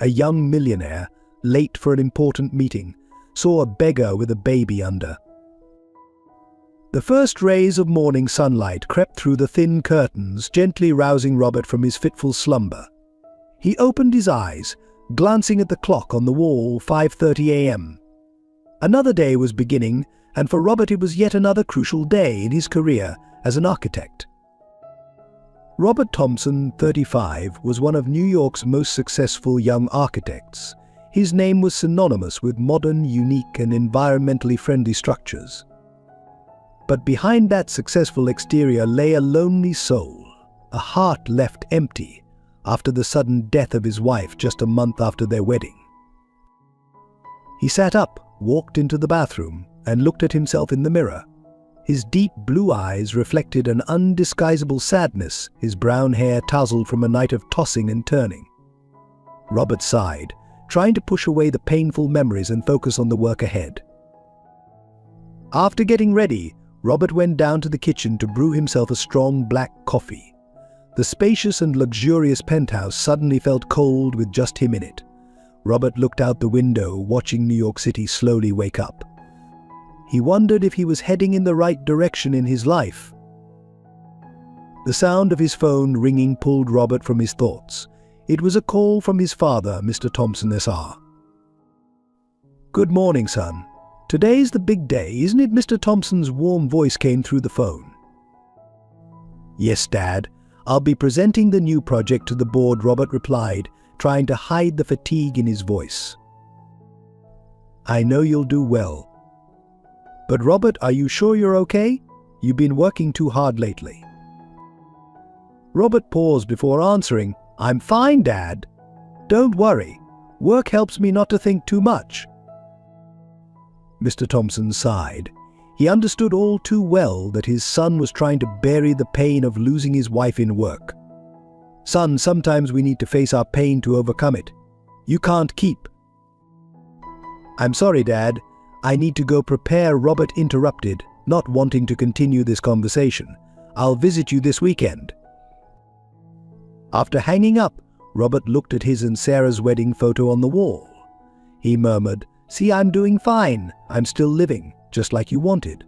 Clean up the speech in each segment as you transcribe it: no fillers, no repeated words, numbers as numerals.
a young millionaire, late for an important meeting, saw a beggar with a baby under. The first rays of morning sunlight crept through the thin curtains, gently rousing Robert from his fitful slumber. He opened his eyes, glancing at the clock on the wall, 5:30 a.m. Another day was beginning, and for Robert it was yet another crucial day in his career as an architect. Robert Thompson, 35, was one of New York's most successful young architects. His name was synonymous with modern, unique, and environmentally friendly structures. But behind that successful exterior lay a lonely soul, a heart left empty after the sudden death of his wife just a month after their wedding. He sat up, walked into the bathroom, and looked at himself in the mirror. His deep blue eyes reflected an undisguisable sadness, his brown hair tousled from a night of tossing and turning. Robert sighed, trying to push away the painful memories and focus on the work ahead. After getting ready, Robert went down to the kitchen to brew himself a strong black coffee. The spacious and luxurious penthouse suddenly felt cold with just him in it. Robert looked out the window, watching New York City slowly wake up. He wondered if he was heading in the right direction in his life. The sound of his phone ringing pulled Robert from his thoughts. It was a call from his father, Mr. Thompson S.R. "Good morning, son. Today's the big day, isn't it?" Mr. Thompson's warm voice came through the phone. "Yes, Dad. I'll be presenting the new project to the board," Robert replied, trying to hide the fatigue in his voice. "I know you'll do well. But Robert, are you sure you're okay? You've been working too hard lately." Robert paused before answering. "I'm fine, Dad. Don't worry. Work helps me not to think too much." Mr. Thompson sighed. He understood all too well that his son was trying to bury the pain of losing his wife in work. "Son, sometimes we need to face our pain to overcome it. You can't keep—" "I'm sorry, Dad. I need to go prepare," Robert interrupted, not wanting to continue this conversation. "I'll visit you this weekend." After hanging up, Robert looked at his and Sarah's wedding photo on the wall. He murmured, "See, I'm doing fine. I'm still living, just like you wanted."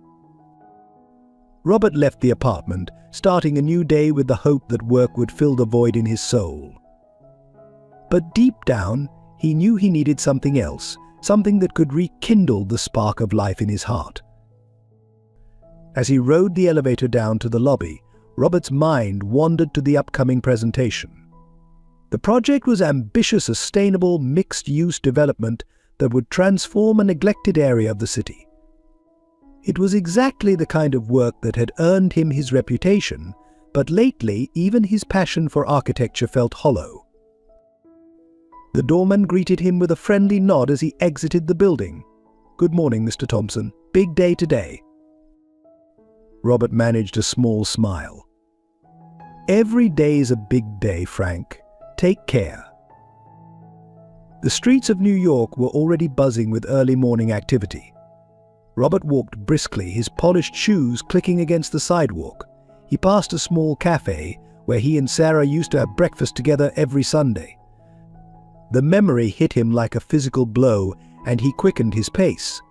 Robert left the apartment, starting a new day with the hope that work would fill the void in his soul. But deep down, he knew he needed something else, something that could rekindle the spark of life in his heart. As he rode the elevator down to the lobby, Robert's mind wandered to the upcoming presentation. The project was ambitious, sustainable, mixed-use development that would transform a neglected area of the city. It was exactly the kind of work that had earned him his reputation, but lately even his passion for architecture felt hollow. The doorman greeted him with a friendly nod as he exited the building. "Good morning, Mr. Thompson. Big day today." Robert managed a small smile. "Every day's a big day, Frank. Take care." The streets of New York were already buzzing with early morning activity. Robert walked briskly, his polished shoes clicking against the sidewalk. He passed a small cafe where he and Sarah used to have breakfast together every Sunday. The memory hit him like a physical blow, and he quickened his pace.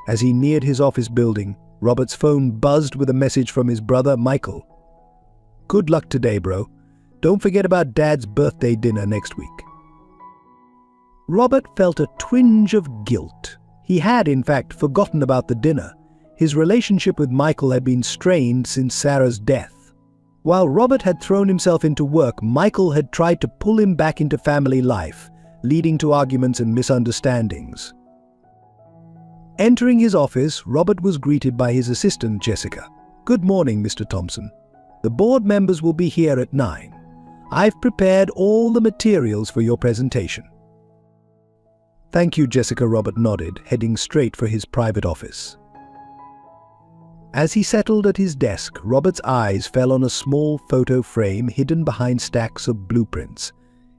As he neared his office building, Robert's phone buzzed with a message from his brother, Michael. "Good luck today, bro. Don't forget about Dad's birthday dinner next week." Robert felt a twinge of guilt. He had, in fact, forgotten about the dinner. His relationship with Michael had been strained since Sarah's death. While Robert had thrown himself into work, Michael had tried to pull him back into family life, leading to arguments and misunderstandings. Entering his office, Robert was greeted by his assistant, Jessica. "Good morning, Mr. Thompson. The board members will be here at 9. I've prepared all the materials for your presentation." "Thank you, Jessica," Robert nodded, heading straight for his private office. As he settled at his desk, Robert's eyes fell on a small photo frame hidden behind stacks of blueprints.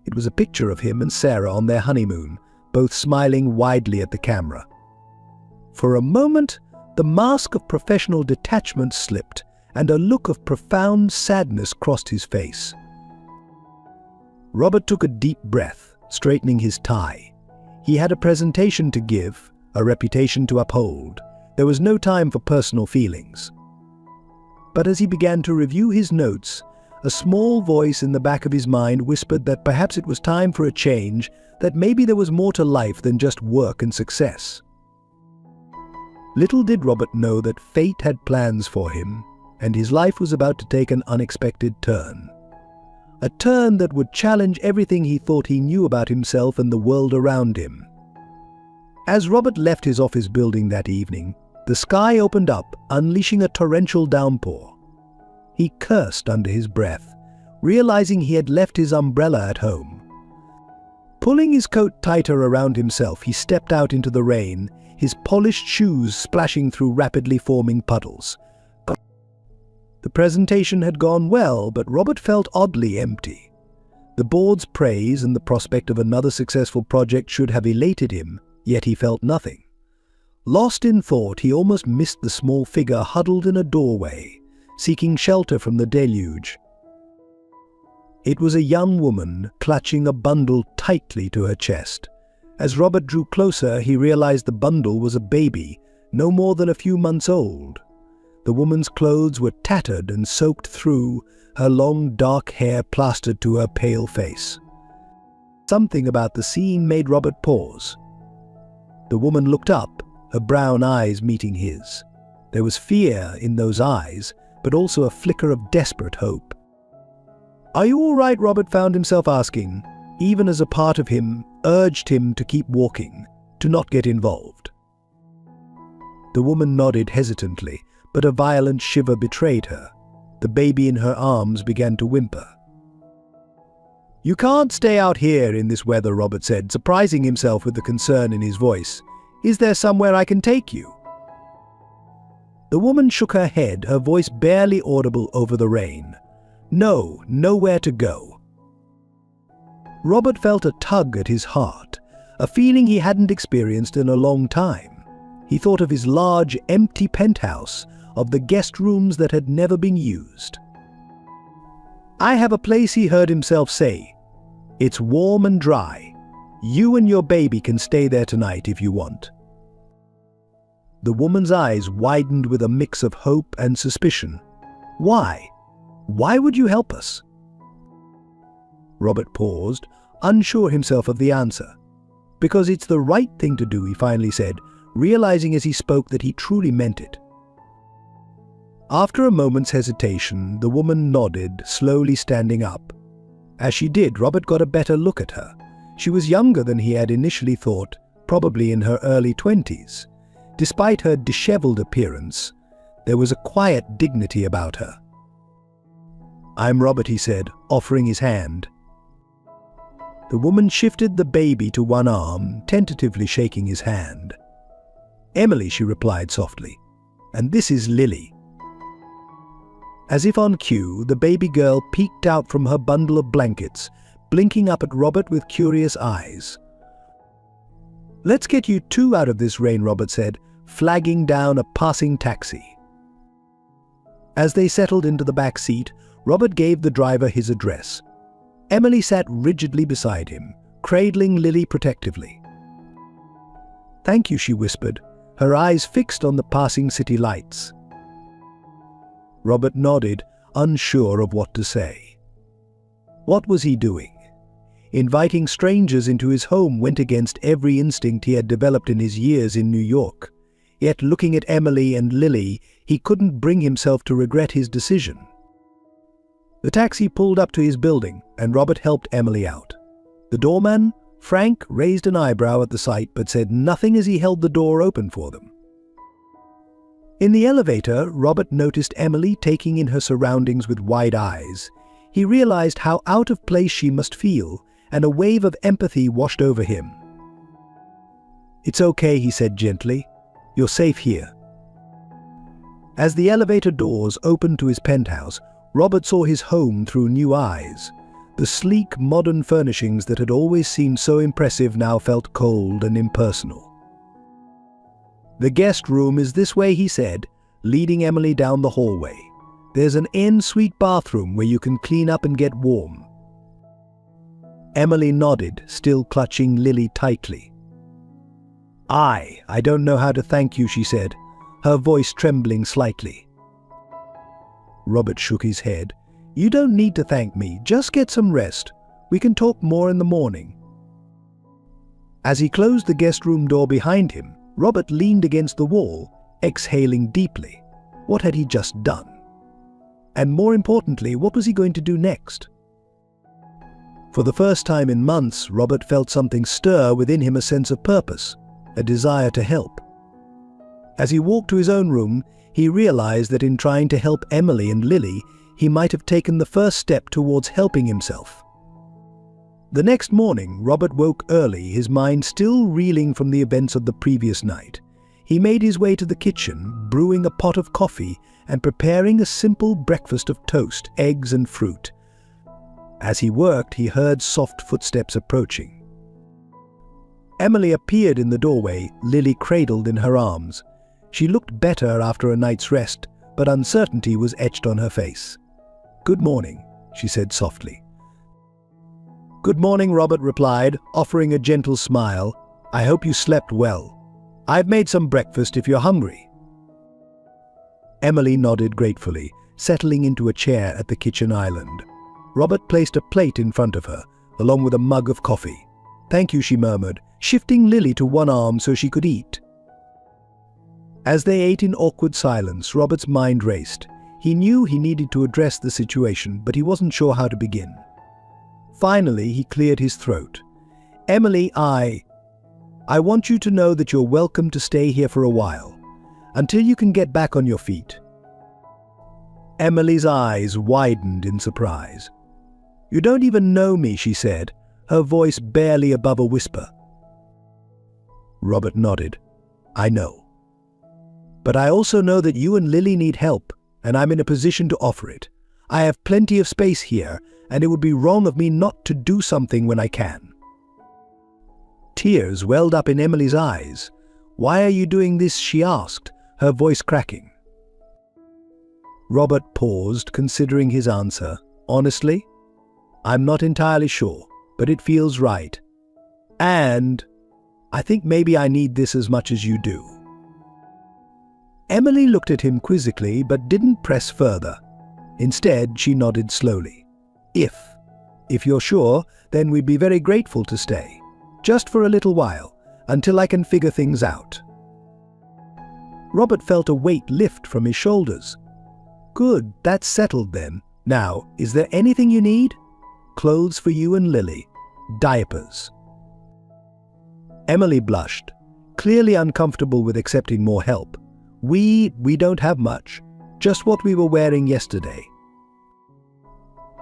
It was a picture of him and Sarah on their honeymoon, both smiling widely at the camera. For a moment, the mask of professional detachment slipped, and a look of profound sadness crossed his face. Robert took a deep breath, straightening his tie. He had a presentation to give, a reputation to uphold. There was no time for personal feelings. But as he began to review his notes, a small voice in the back of his mind whispered that perhaps it was time for a change, that maybe there was more to life than just work and success. Little did Robert know that fate had plans for him, and his life was about to take an unexpected turn. A turn that would challenge everything he thought he knew about himself and the world around him. As Robert left his office building that evening, the sky opened up, unleashing a torrential downpour. He cursed under his breath, realizing he had left his umbrella at home. Pulling his coat tighter around himself, he stepped out into the rain, his polished shoes splashing through rapidly forming puddles. The presentation had gone well, but Robert felt oddly empty. The board's praise and the prospect of another successful project should have elated him, yet he felt nothing. Lost in thought, he almost missed the small figure huddled in a doorway, seeking shelter from the deluge. It was a young woman, clutching a bundle tightly to her chest. As Robert drew closer, he realized the bundle was a baby, no more than a few months old. The woman's clothes were tattered and soaked through, her long dark hair plastered to her pale face. Something about the scene made Robert pause. The woman looked up, her brown eyes meeting his. There was fear in those eyes, but also a flicker of desperate hope. "Are you all right?" Robert found himself asking, even as a part of him urged him to keep walking, to not get involved. The woman nodded hesitantly, but a violent shiver betrayed her. The baby in her arms began to whimper. "You can't stay out here in this weather," Robert said, surprising himself with the concern in his voice. "Is there somewhere I can take you?" The woman shook her head, her voice barely audible over the rain. "No, nowhere to go." Robert felt a tug at his heart, a feeling he hadn't experienced in a long time. He thought of his large, empty penthouse, of the guest rooms that had never been used. "I have a place," he heard himself say. "It's warm and dry. You and your baby can stay there tonight if you want." The woman's eyes widened with a mix of hope and suspicion. "Why? Why would you help us?" Robert paused, unsure himself of the answer. "Because it's the right thing to do," he finally said, realizing as he spoke that he truly meant it. After a moment's hesitation, the woman nodded, slowly standing up. As she did, Robert got a better look at her. She was younger than he had initially thought, probably in her early 20s. Despite her disheveled appearance, there was a quiet dignity about her. "I'm Robert," he said, offering his hand. The woman shifted the baby to one arm, tentatively shaking his hand. "Emily," she replied softly, "and this is Lily." As if on cue, the baby girl peeked out from her bundle of blankets, blinking up at Robert with curious eyes. "Let's get you two out of this rain," Robert said, flagging down a passing taxi. As they settled into the back seat, Robert gave the driver his address. Emily sat rigidly beside him, cradling Lily protectively. "Thank you," she whispered, her eyes fixed on the passing city lights. Robert nodded, unsure of what to say. What was he doing? Inviting strangers into his home went against every instinct he had developed in his years in New York. Yet looking at Emily and Lily, he couldn't bring himself to regret his decision. The taxi pulled up to his building, and Robert helped Emily out. The doorman, Frank, raised an eyebrow at the sight but said nothing as he held the door open for them. In the elevator, Robert noticed Emily taking in her surroundings with wide eyes. He realized how out of place she must feel, and a wave of empathy washed over him. "It's okay," he said gently. "You're safe here." As the elevator doors opened to his penthouse, Robert saw his home through new eyes. The sleek, modern furnishings that had always seemed so impressive now felt cold and impersonal. "The guest room is this way," he said, leading Emily down the hallway. "There's an en suite bathroom where you can clean up and get warm." Emily nodded, still clutching Lily tightly. I don't know how to thank you," she said, her voice trembling slightly. Robert shook his head. "You don't need to thank me, just get some rest. We can talk more in the morning." As he closed the guest room door behind him, Robert leaned against the wall, exhaling deeply. What had he just done? And more importantly, what was he going to do next? For the first time in months, Robert felt something stir within him, a sense of purpose, a desire to help. As he walked to his own room, he realized that in trying to help Emily and Lily, he might have taken the first step towards helping himself. The next morning, Robert woke early, his mind still reeling from the events of the previous night. He made his way to the kitchen, brewing a pot of coffee and preparing a simple breakfast of toast, eggs and fruit. As he worked, he heard soft footsteps approaching. Emily appeared in the doorway, Lily cradled in her arms. She looked better after a night's rest, but uncertainty was etched on her face. "Good morning," she said softly. "Good morning," Robert replied, offering a gentle smile. "I hope you slept well. I've made some breakfast if you're hungry." Emily nodded gratefully, settling into a chair at the kitchen island. Robert placed a plate in front of her, along with a mug of coffee. "Thank you," she murmured, shifting Lily to one arm so she could eat. As they ate in awkward silence, Robert's mind raced. He knew he needed to address the situation, but he wasn't sure how to begin. Finally, he cleared his throat. "Emily, I want you to know that you're welcome to stay here for a while, until you can get back on your feet." Emily's eyes widened in surprise. "You don't even know me," she said, her voice barely above a whisper. Robert nodded. "I know. But I also know that you and Lily need help, and I'm in a position to offer it. I have plenty of space here, and it would be wrong of me not to do something when I can." Tears welled up in Emily's eyes. "Why are you doing this?" she asked, her voice cracking. Robert paused, considering his answer. "Honestly, I'm not entirely sure, but it feels right. And I think maybe I need this as much as you do." Emily looked at him quizzically but didn't press further. Instead, she nodded slowly. If you're sure, then we'd be very grateful to stay. Just for a little while, until I can figure things out." Robert felt a weight lift from his shoulders. "Good, that's settled then. Now, is there anything you need?" "Clothes for you and Lily. Diapers." Emily blushed, clearly uncomfortable with accepting more help. We don't have much, just what we were wearing yesterday."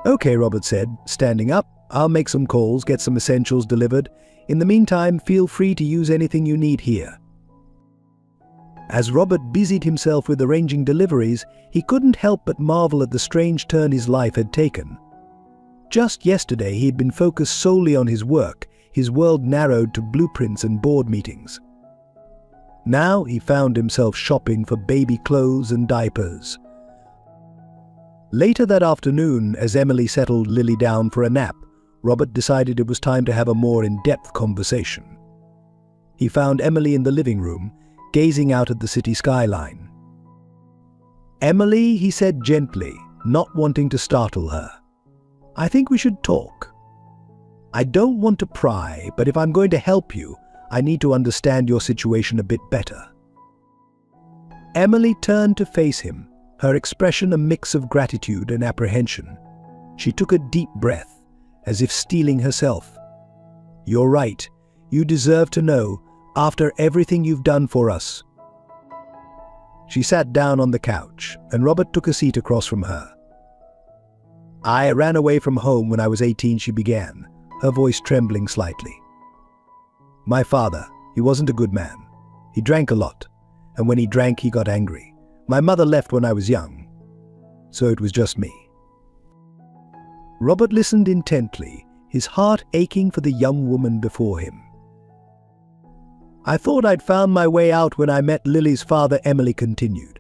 "Okay," Robert said, standing up. "I'll make some calls, get some essentials delivered. In the meantime, feel free to use anything you need here." As Robert busied himself with arranging deliveries, he couldn't help but marvel at the strange turn his life had taken. Just yesterday, he had been focused solely on his work, his world narrowed to blueprints and board meetings. Now he found himself shopping for baby clothes and diapers. Later that afternoon, as Emily settled Lily down for a nap, Robert decided it was time to have a more in-depth conversation. He found Emily in the living room, gazing out at the city skyline. "Emily," he said gently, not wanting to startle her, "I think we should talk. I don't want to pry, but if I'm going to help you, I need to understand your situation a bit better." Emily turned to face him, her expression a mix of gratitude and apprehension. She took a deep breath, as if steeling herself. "You're right. You deserve to know, after everything you've done for us." She sat down on the couch, and Robert took a seat across from her. "I ran away from home when I was 18, she began, her voice trembling slightly. "My father, he wasn't a good man. He drank a lot, and when he drank, he got angry. My mother left when I was young, so it was just me." Robert listened intently, his heart aching for the young woman before him. "I thought I'd found my way out when I met Lily's father," Emily continued.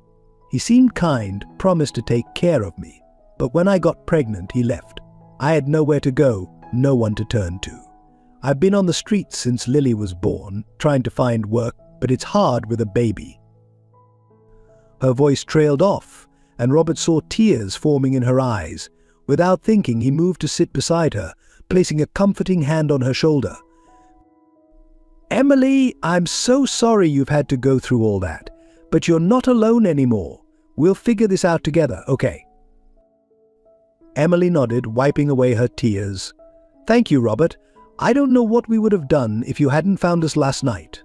"He seemed kind, promised to take care of me, but when I got pregnant, he left. I had nowhere to go, no one to turn to. I've been on the streets since Lily was born, trying to find work, but it's hard with a baby." Her voice trailed off, and Robert saw tears forming in her eyes. Without thinking, he moved to sit beside her, placing a comforting hand on her shoulder. "Emily, I'm so sorry you've had to go through all that, but you're not alone anymore. We'll figure this out together, okay?" Emily nodded, wiping away her tears. "Thank you, Robert. I don't know what we would have done if you hadn't found us last night."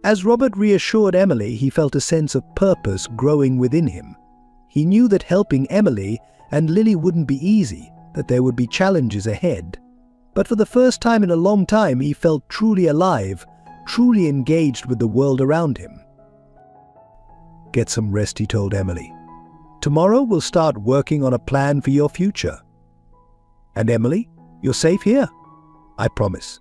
As Robert reassured Emily, he felt a sense of purpose growing within him. He knew that helping Emily and Lily wouldn't be easy, that there would be challenges ahead. But for the first time in a long time, he felt truly alive, truly engaged with the world around him. "Get some rest," he told Emily. "Tomorrow we'll start working on a plan for your future. And Emily, you're safe here. I promise."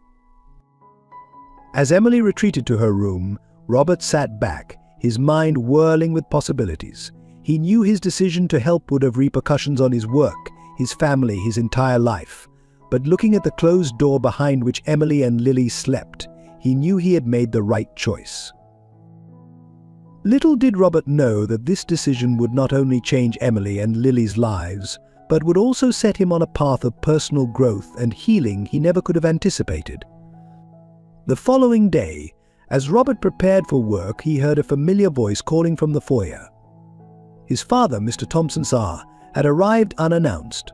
As Emily retreated to her room, Robert sat back, his mind whirling with possibilities. He knew his decision to help would have repercussions on his work, his family, his entire life. But looking at the closed door behind which Emily and Lily slept, he knew he had made the right choice. Little did Robert know that this decision would not only change Emily and Lily's lives, but would also set him on a path of personal growth and healing he never could have anticipated. The following day, as Robert prepared for work, he heard a familiar voice calling from the foyer. His father, Mr. Thompson Saar, had arrived unannounced.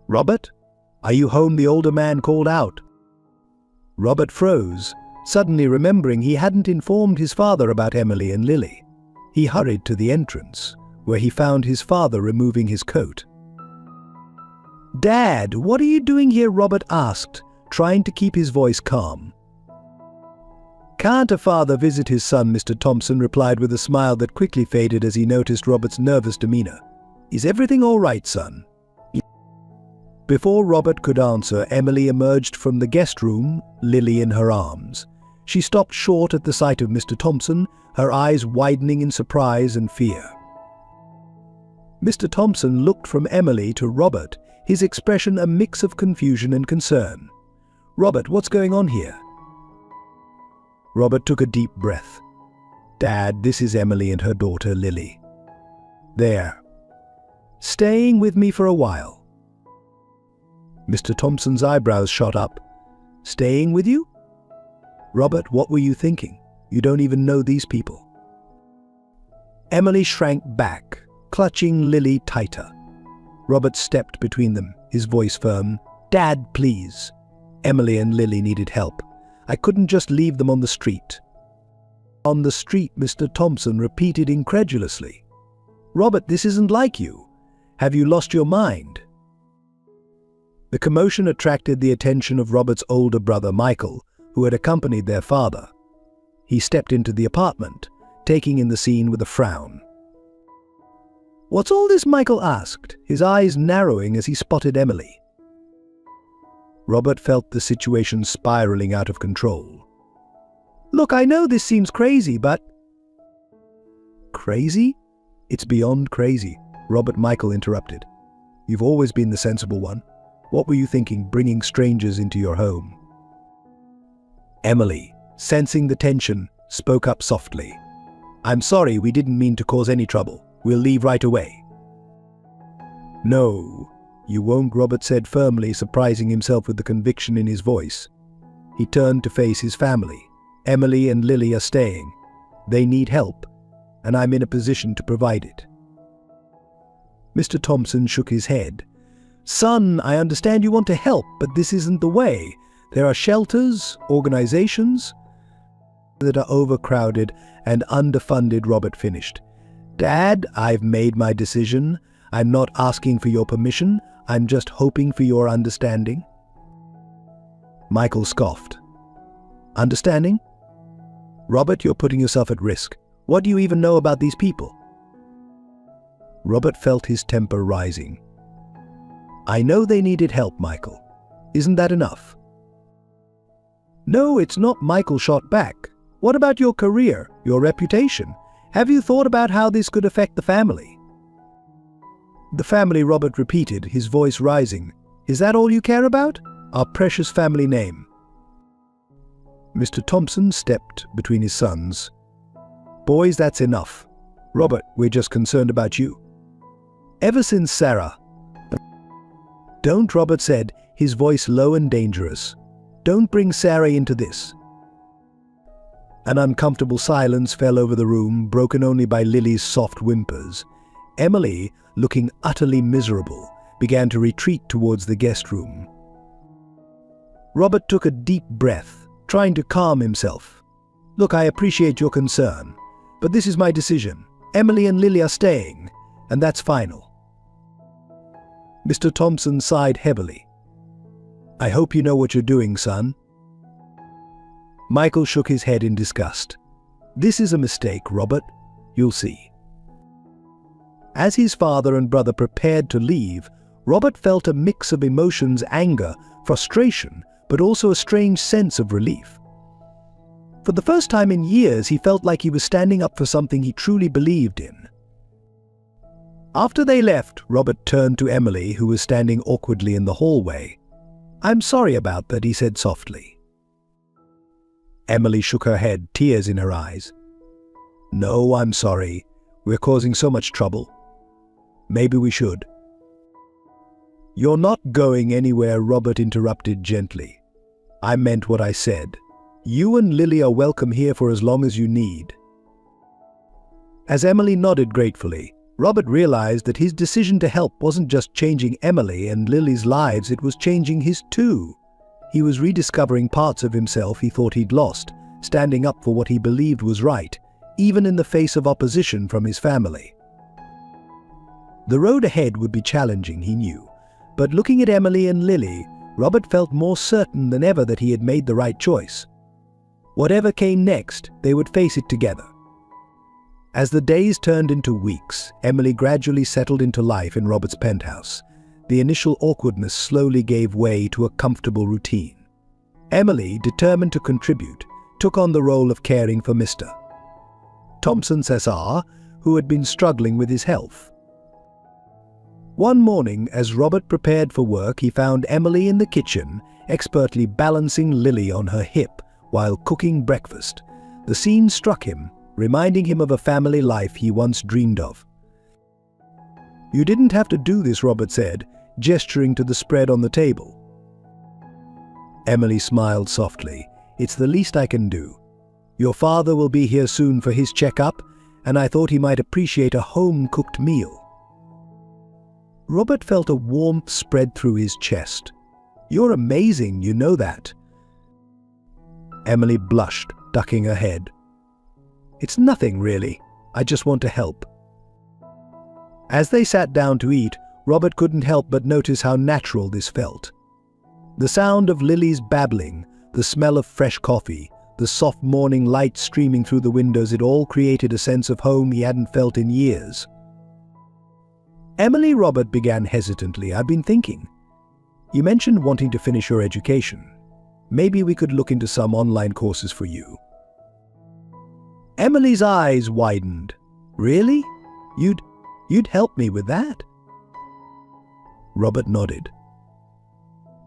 "Robert, are you home?" the older man called out. Robert froze, suddenly remembering he hadn't informed his father about Emily and Lily. He hurried to the entrance, where he found his father removing his coat. "Dad, what are you doing here?" Robert asked, trying to keep his voice calm. "Can't a father visit his son?" Mr. Thompson replied with a smile that quickly faded as he noticed Robert's nervous demeanor. "Is everything all right, son?" Before Robert could answer, Emily emerged from the guest room, Lily in her arms. She stopped short at the sight of Mr. Thompson, her eyes widening in surprise and fear. Mr. Thompson looked from Emily to Robert, his expression a mix of confusion and concern. "Robert, what's going on here?" Robert took a deep breath. "Dad, this is Emily and her daughter Lily. They're staying with me for a while." Mr. Thompson's eyebrows shot up. "Staying with you?" "Robert, what were you thinking? You don't even know these people." Emily shrank back, clutching Lily tighter. Robert stepped between them, his voice firm. "Dad, please. Emily and Lily needed help. I couldn't just leave them on the street." "On the street," Mr. Thompson repeated incredulously. "Robert, this isn't like you. Have you lost your mind?" The commotion attracted the attention of Robert's older brother Michael, who had accompanied their father. He stepped into the apartment, taking in the scene with a frown. "What's all this?" Michael asked, his eyes narrowing as he spotted Emily. Robert felt the situation spiraling out of control. "Look, I know this seems crazy, but—" "Crazy? It's beyond crazy," Robert Michael interrupted. "You've always been the sensible one. What were you thinking, bringing strangers into your home?" Emily, sensing the tension, spoke up softly. "I'm sorry, we didn't mean to cause any trouble. We'll leave right away." "No, you won't," Robert said firmly, surprising himself with the conviction in his voice. He turned to face his family. "Emily and Lily are staying. They need help, and I'm in a position to provide it." Mr. Thompson shook his head. "Son, I understand you want to help, but this isn't the way. There are shelters, organizations that are overcrowded and underfunded," Robert finished. "Dad, I've made my decision. I'm not asking for your permission. I'm just hoping for your understanding." Michael scoffed. "Understanding? Robert, you're putting yourself at risk. What do you even know about these people?" Robert felt his temper rising. "I know they needed help, Michael. Isn't that enough?" "No, it's not," Michael shot back. "What about your career, your reputation? Have you thought about how this could affect the family?" "The family," Robert repeated, his voice rising. Is that all you care about? Our precious family name." Mr. Thompson stepped between his sons. "Boys, that's enough. Robert, we're just concerned about you. Ever since Sarah—" "Don't," Robert said, his voice low and dangerous. "Don't bring Sarah into this." An uncomfortable silence fell over the room, broken only by Lily's soft whimpers. Emily, looking utterly miserable, began to retreat towards the guest room. Robert took a deep breath, trying to calm himself. "Look, I appreciate your concern, but this is my decision. Emily and Lily are staying, and that's final." Mr. Thompson sighed heavily. "I hope you know what you're doing, son." Michael shook his head in disgust. "This is a mistake, Robert. You'll see." As his father and brother prepared to leave, Robert felt a mix of emotions: anger, frustration, but also a strange sense of relief. For the first time in years, he felt like he was standing up for something he truly believed in. After they left, Robert turned to Emily, who was standing awkwardly in the hallway. "I'm sorry about that," he said softly. Emily shook her head, tears in her eyes. "No, I'm sorry. We're causing so much trouble. Maybe we should." "You're not going anywhere," Robert interrupted gently. "I meant what I said. You and Lily are welcome here for as long as you need." As Emily nodded gratefully, Robert realized that his decision to help wasn't just changing Emily and Lily's lives, it was changing his too. He was rediscovering parts of himself he thought he'd lost, standing up for what he believed was right, even in the face of opposition from his family. The road ahead would be challenging, he knew, but looking at Emily and Lily, Robert felt more certain than ever that he had made the right choice. Whatever came next, they would face it together. As the days turned into weeks, Emily gradually settled into life in Robert's penthouse. The initial awkwardness slowly gave way to a comfortable routine. Emily, determined to contribute, took on the role of caring for Mr. Thompson Cesar, who had been struggling with his health. One morning, as Robert prepared for work, he found Emily in the kitchen, expertly balancing Lily on her hip while cooking breakfast. The scene struck him, reminding him of a family life he once dreamed of. "You didn't have to do this," Robert said, gesturing to the spread on the table. Emily smiled softly. "It's the least I can do. Your father will be here soon for his checkup, and I thought he might appreciate a home-cooked meal." Robert felt a warmth spread through his chest. "You're amazing, you know that." Emily blushed, ducking her head. "It's nothing, really. I just want to help." As they sat down to eat, Robert couldn't help but notice how natural this felt. The sound of Lily's babbling, the smell of fresh coffee, the soft morning light streaming through the windows, it all created a sense of home he hadn't felt in years. "Emily," Robert began hesitantly, "I've been thinking. You mentioned wanting to finish your education. Maybe we could look into some online courses for you." Emily's eyes widened. "Really? You'd help me with that?" Robert nodded.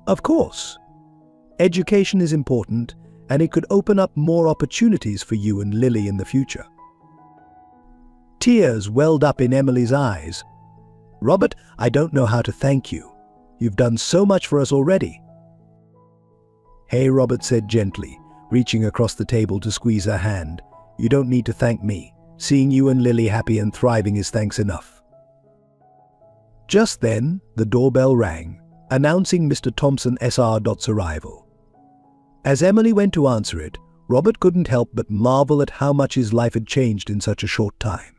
"Of course. Education is important, and it could open up more opportunities for you and Lily in the future." Tears welled up in Emily's eyes. "Robert, I don't know how to thank you. You've done so much for us already." "Hey," Robert said gently, reaching across the table to squeeze her hand. "You don't need to thank me. Seeing you and Lily happy and thriving is thanks enough." Just then, the doorbell rang, announcing Mr. Thompson Sr's arrival. As Emily went to answer it, Robert couldn't help but marvel at how much his life had changed in such a short time.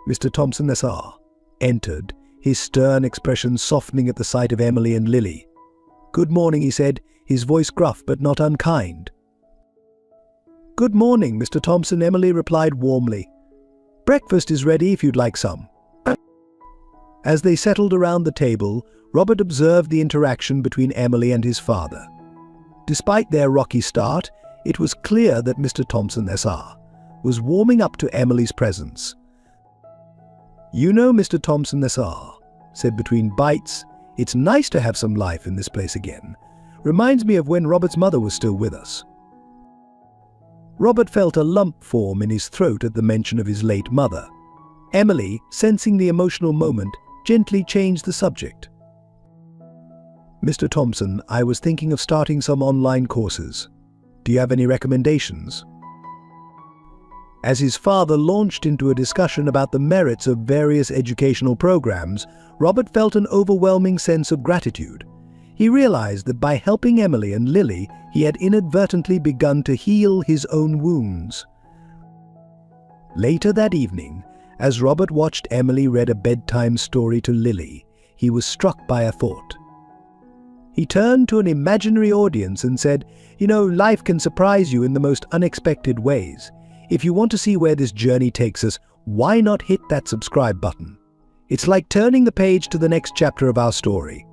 Mr. Thompson Sr. entered, his stern expression softening at the sight of Emily and Lily. "Good morning," he said, his voice gruff but not unkind. "Good morning, Mr. Thompson," Emily replied warmly. "Breakfast is ready if you'd like some." As they settled around the table, Robert observed the interaction between Emily and his father. Despite their rocky start, it was clear that Mr. Thompson Sr. was warming up to Emily's presence. "You know, Mr. Thompson Sr.," said between bites, It's nice to have some life in this place again. Reminds me of when Robert's mother was still with us." Robert felt a lump form in his throat at the mention of his late mother. Emily, sensing the emotional moment, gently changed the subject. "Mr. Thompson, I was thinking of starting some online courses. Do you have any recommendations?" As his father launched into a discussion about the merits of various educational programs, Robert felt an overwhelming sense of gratitude. He realized that by helping Emily and Lily, he had inadvertently begun to heal his own wounds. Later that evening, as Robert watched Emily read a bedtime story to Lily, he was struck by a thought. He turned to an imaginary audience and said, "Life can surprise you in the most unexpected ways. If you want to see where this journey takes us, why not hit that subscribe button? It's like turning the page to the next chapter of our story."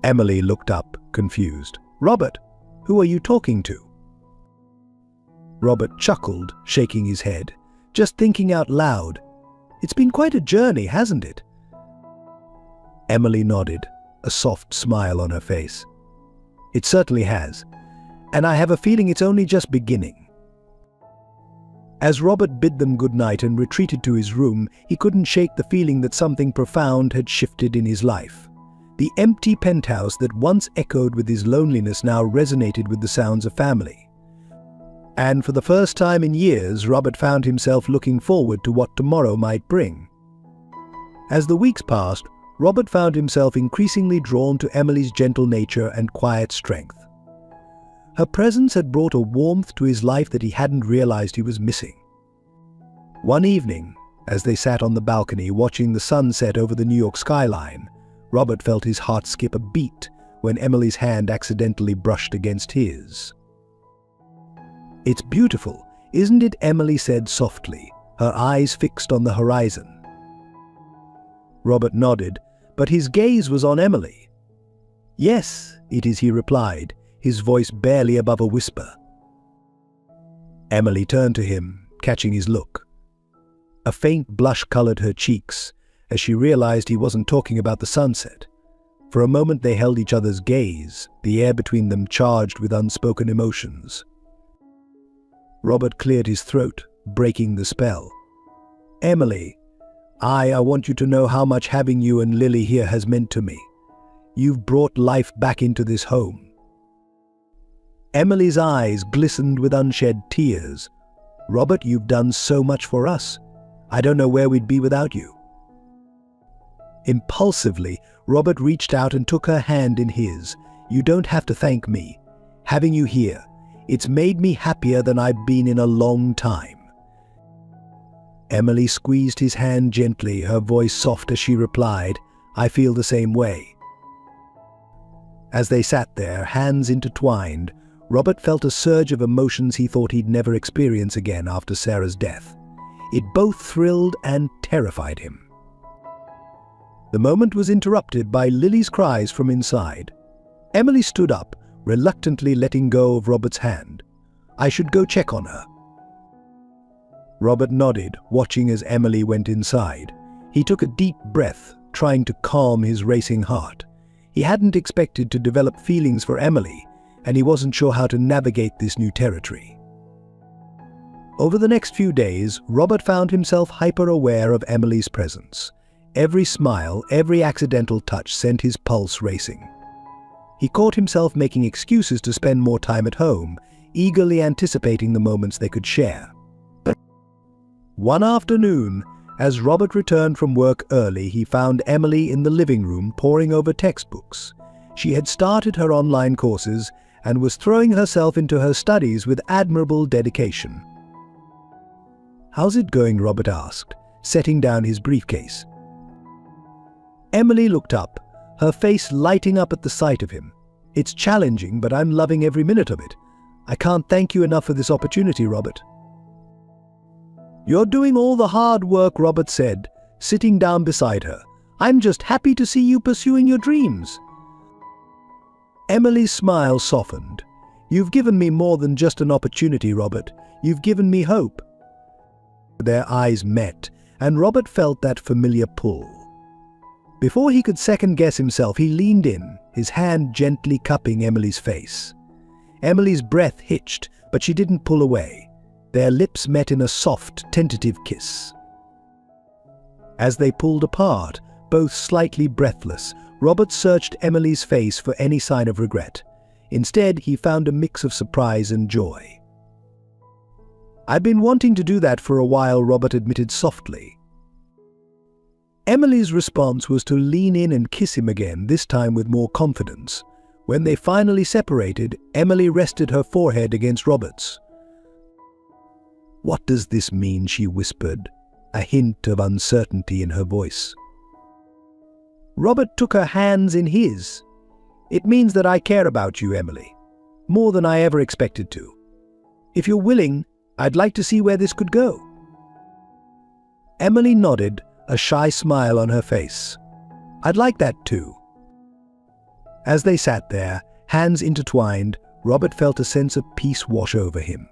Emily looked up, confused. "Robert, who are you talking to?" Robert chuckled, shaking his head, just thinking out loud. "It's been quite a journey, hasn't it?" Emily nodded, a soft smile on her face. "It certainly has, and I have a feeling it's only just beginning." As Robert bid them good night and retreated to his room, he couldn't shake the feeling that something profound had shifted in his life. The empty penthouse that once echoed with his loneliness now resonated with the sounds of family. And for the first time in years, Robert found himself looking forward to what tomorrow might bring. As the weeks passed, Robert found himself increasingly drawn to Emily's gentle nature and quiet strength. Her presence had brought a warmth to his life that he hadn't realized he was missing. One evening, as they sat on the balcony watching the sun set over the New York skyline, Robert felt his heart skip a beat when Emily's hand accidentally brushed against his. "It's beautiful, isn't it?" Emily said softly, her eyes fixed on the horizon. Robert nodded, but his gaze was on Emily. "Yes, it is," he replied, his voice barely above a whisper. Emily turned to him, catching his look. A faint blush colored her cheeks as she realized he wasn't talking about the sunset. For a moment they held each other's gaze, the air between them charged with unspoken emotions. Robert cleared his throat, breaking the spell. "Emily, I want you to know how much having you and Lily here has meant to me. You've brought life back into this home." Emily's eyes glistened with unshed tears. "Robert, you've done so much for us. I don't know where we'd be without you." Impulsively, Robert reached out and took her hand in his. "You don't have to thank me. Having you here, it's made me happier than I've been in a long time." Emily squeezed his hand gently, her voice soft as she replied, "I feel the same way." As they sat there, hands intertwined, Robert felt a surge of emotions he thought he'd never experience again after Sarah's death. It both thrilled and terrified him. The moment was interrupted by Lily's cries from inside. Emily stood up, reluctantly letting go of Robert's hand. "I should go check on her." Robert nodded, watching as Emily went inside. He took a deep breath, trying to calm his racing heart. He hadn't expected to develop feelings for Emily, and he wasn't sure how to navigate this new territory. Over the next few days, Robert found himself hyper-aware of Emily's presence. Every smile, every accidental touch sent his pulse racing. He caught himself making excuses to spend more time at home, eagerly anticipating the moments they could share. But one afternoon, as Robert returned from work early, he found Emily in the living room poring over textbooks. She had started her online courses and was throwing herself into her studies with admirable dedication. "How's it going?" Robert asked, setting down his briefcase. Emily looked up, her face lighting up at the sight of him. "It's challenging, but I'm loving every minute of it. I can't thank you enough for this opportunity, Robert." "You're doing all the hard work," Robert said, sitting down beside her. "I'm just happy to see you pursuing your dreams." Emily's smile softened. "You've given me more than just an opportunity, Robert. You've given me hope." Their eyes met, and Robert felt that familiar pull. Before he could second-guess himself, he leaned in, his hand gently cupping Emily's face. Emily's breath hitched, but she didn't pull away. Their lips met in a soft, tentative kiss. As they pulled apart, both slightly breathless, Robert searched Emily's face for any sign of regret. Instead, he found a mix of surprise and joy. "I've been wanting to do that for a while," Robert admitted softly. Emily's response was to lean in and kiss him again, this time with more confidence. When they finally separated, Emily rested her forehead against Robert's. "What does this mean?" she whispered, a hint of uncertainty in her voice. Robert took her hands in his. "It means that I care about you, Emily, more than I ever expected to. If you're willing, I'd like to see where this could go." Emily nodded, a shy smile on her face. "I'd like that too." As they sat there, hands intertwined, Robert felt a sense of peace wash over him.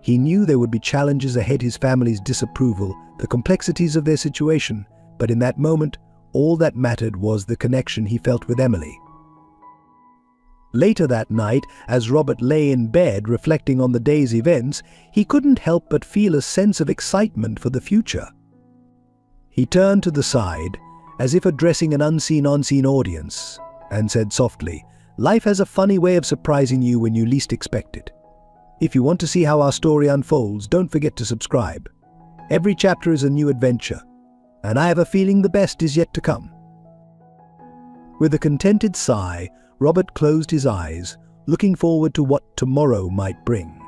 He knew there would be challenges ahead: his family's disapproval, the complexities of their situation, but in that moment, all that mattered was the connection he felt with Emily. Later that night, as Robert lay in bed reflecting on the day's events, he couldn't help but feel a sense of excitement for the future. He turned to the side, as if addressing an unseen audience, and said softly, "Life has a funny way of surprising you when you least expect it. If you want to see how our story unfolds, don't forget to subscribe. Every chapter is a new adventure, and I have a feeling the best is yet to come." With a contented sigh, Robert closed his eyes, looking forward to what tomorrow might bring.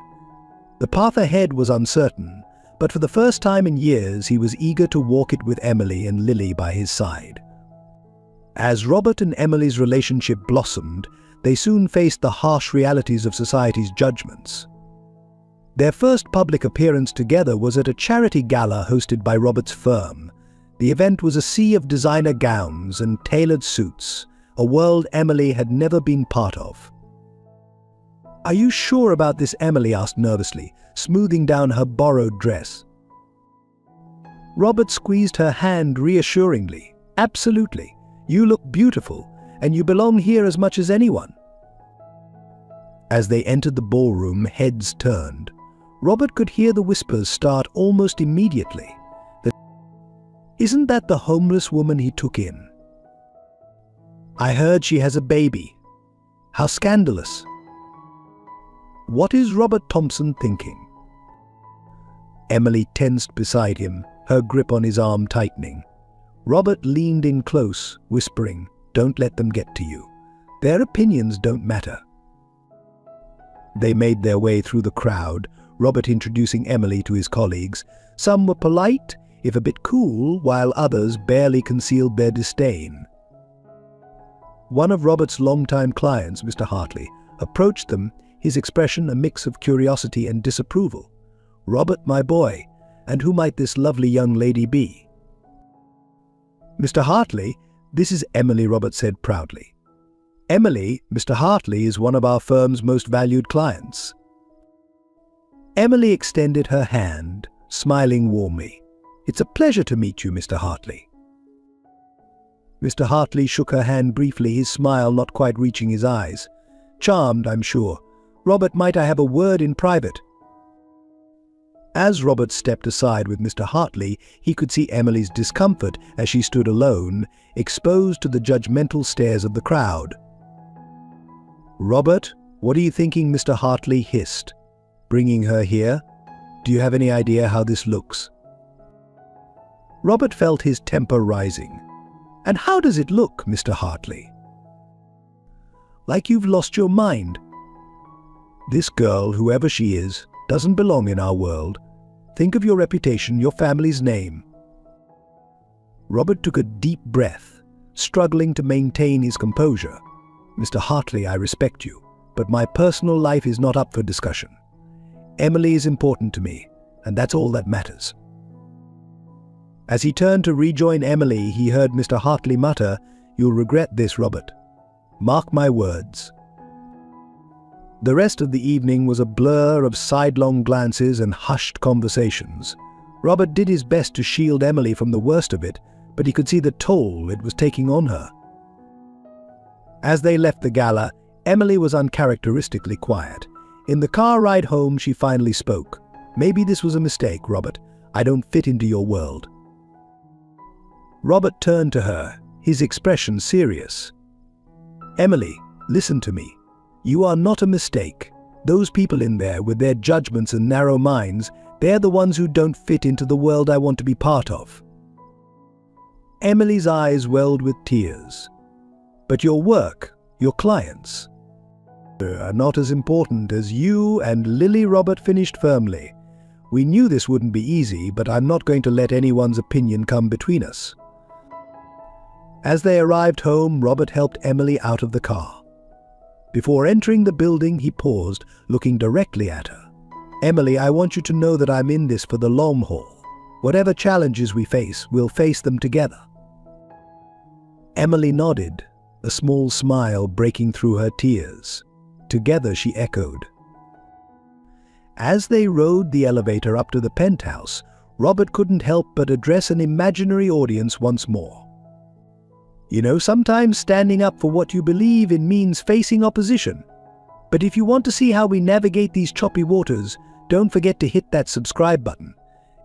The path ahead was uncertain, but for the first time in years he was eager to walk it with Emily and Lily by his side. As Robert and Emily's relationship blossomed, they soon faced the harsh realities of society's judgments. Their first public appearance together was at a charity gala hosted by Robert's firm. The event was a sea of designer gowns and tailored suits, a world Emily had never been part of. "Are you sure about this?" Emily asked nervously, smoothing down her borrowed dress. Robert squeezed her hand reassuringly. "Absolutely. You look beautiful, and you belong here as much as anyone." As they entered the ballroom, heads turned. Robert could hear the whispers start almost immediately. "Isn't that the homeless woman he took in? I heard she has a baby. How scandalous. What is Robert Thompson thinking?" Emily tensed beside him, her grip on his arm tightening. Robert leaned in close, whispering, "Don't let them get to you. Their opinions don't matter." They made their way through the crowd, Robert introducing Emily to his colleagues. Some were polite, if a bit cool, while others barely concealed their disdain. One of Robert's longtime clients, Mr. Hartley, approached them, his expression a mix of curiosity and disapproval. "Robert, my boy, and who might this lovely young lady be?" "Mr. Hartley, this is Emily," Robert said proudly. "Emily, Mr. Hartley is one of our firm's most valued clients." Emily extended her hand, smiling warmly. "It's a pleasure to meet you, Mr. Hartley." Mr. Hartley shook her hand briefly, his smile not quite reaching his eyes. "Charmed, I'm sure. Robert, might I have a word in private?" As Robert stepped aside with Mr. Hartley, he could see Emily's discomfort as she stood alone, exposed to the judgmental stares of the crowd. "Robert, what are you thinking?" Mr. Hartley hissed. "Bringing her here? Do you have any idea how this looks?" Robert felt his temper rising. "And how does it look, Mr. Hartley?" "Like you've lost your mind. This girl, whoever she is, doesn't belong in our world. Think of your reputation, your family's name." Robert took a deep breath, struggling to maintain his composure. "Mr. Hartley, I respect you, but my personal life is not up for discussion. Emily is important to me, and that's all that matters." As he turned to rejoin Emily, he heard Mr. Hartley mutter, "You'll regret this, Robert. Mark my words." The rest of the evening was a blur of sidelong glances and hushed conversations. Robert did his best to shield Emily from the worst of it, but he could see the toll it was taking on her. As they left the gala, Emily was uncharacteristically quiet. In the car ride home, she finally spoke. "Maybe this was a mistake, Robert. I don't fit into your world." Robert turned to her, his expression serious. "Emily, listen to me. You are not a mistake. Those people in there with their judgments and narrow minds, they're the ones who don't fit into the world I want to be part of." Emily's eyes welled with tears. "But your work, your clients, are not as important as you and Lily." Robert finished firmly. "We knew this wouldn't be easy, but I'm not going to let anyone's opinion come between us." As they arrived home, Robert helped Emily out of the car. Before entering the building, he paused, looking directly at her. "Emily, I want you to know that I'm in this for the long haul. Whatever challenges we face, we'll face them together." Emily nodded, a small smile breaking through her tears. "Together," she echoed. As they rode the elevator up to the penthouse, Robert couldn't help but address an imaginary audience once more. "You know, sometimes standing up for what you believe in means facing opposition. But if you want to see how we navigate these choppy waters, don't forget to hit that subscribe button.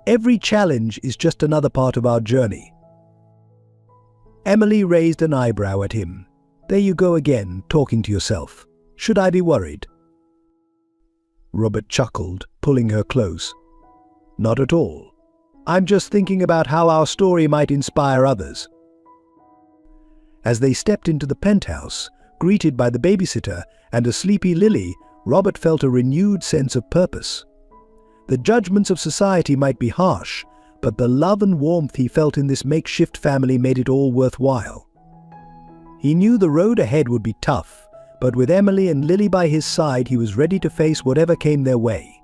Every challenge is just another part of our journey." Emily raised an eyebrow at him. "There you go again, talking to yourself. Should I be worried?" Robert chuckled, pulling her close. "Not at all. I'm just thinking about how our story might inspire others." As they stepped into the penthouse, greeted by the babysitter and a sleepy Lily, Robert felt a renewed sense of purpose. The judgments of society might be harsh, but the love and warmth he felt in this makeshift family made it all worthwhile. He knew the road ahead would be tough, but with Emily and Lily by his side, he was ready to face whatever came their way.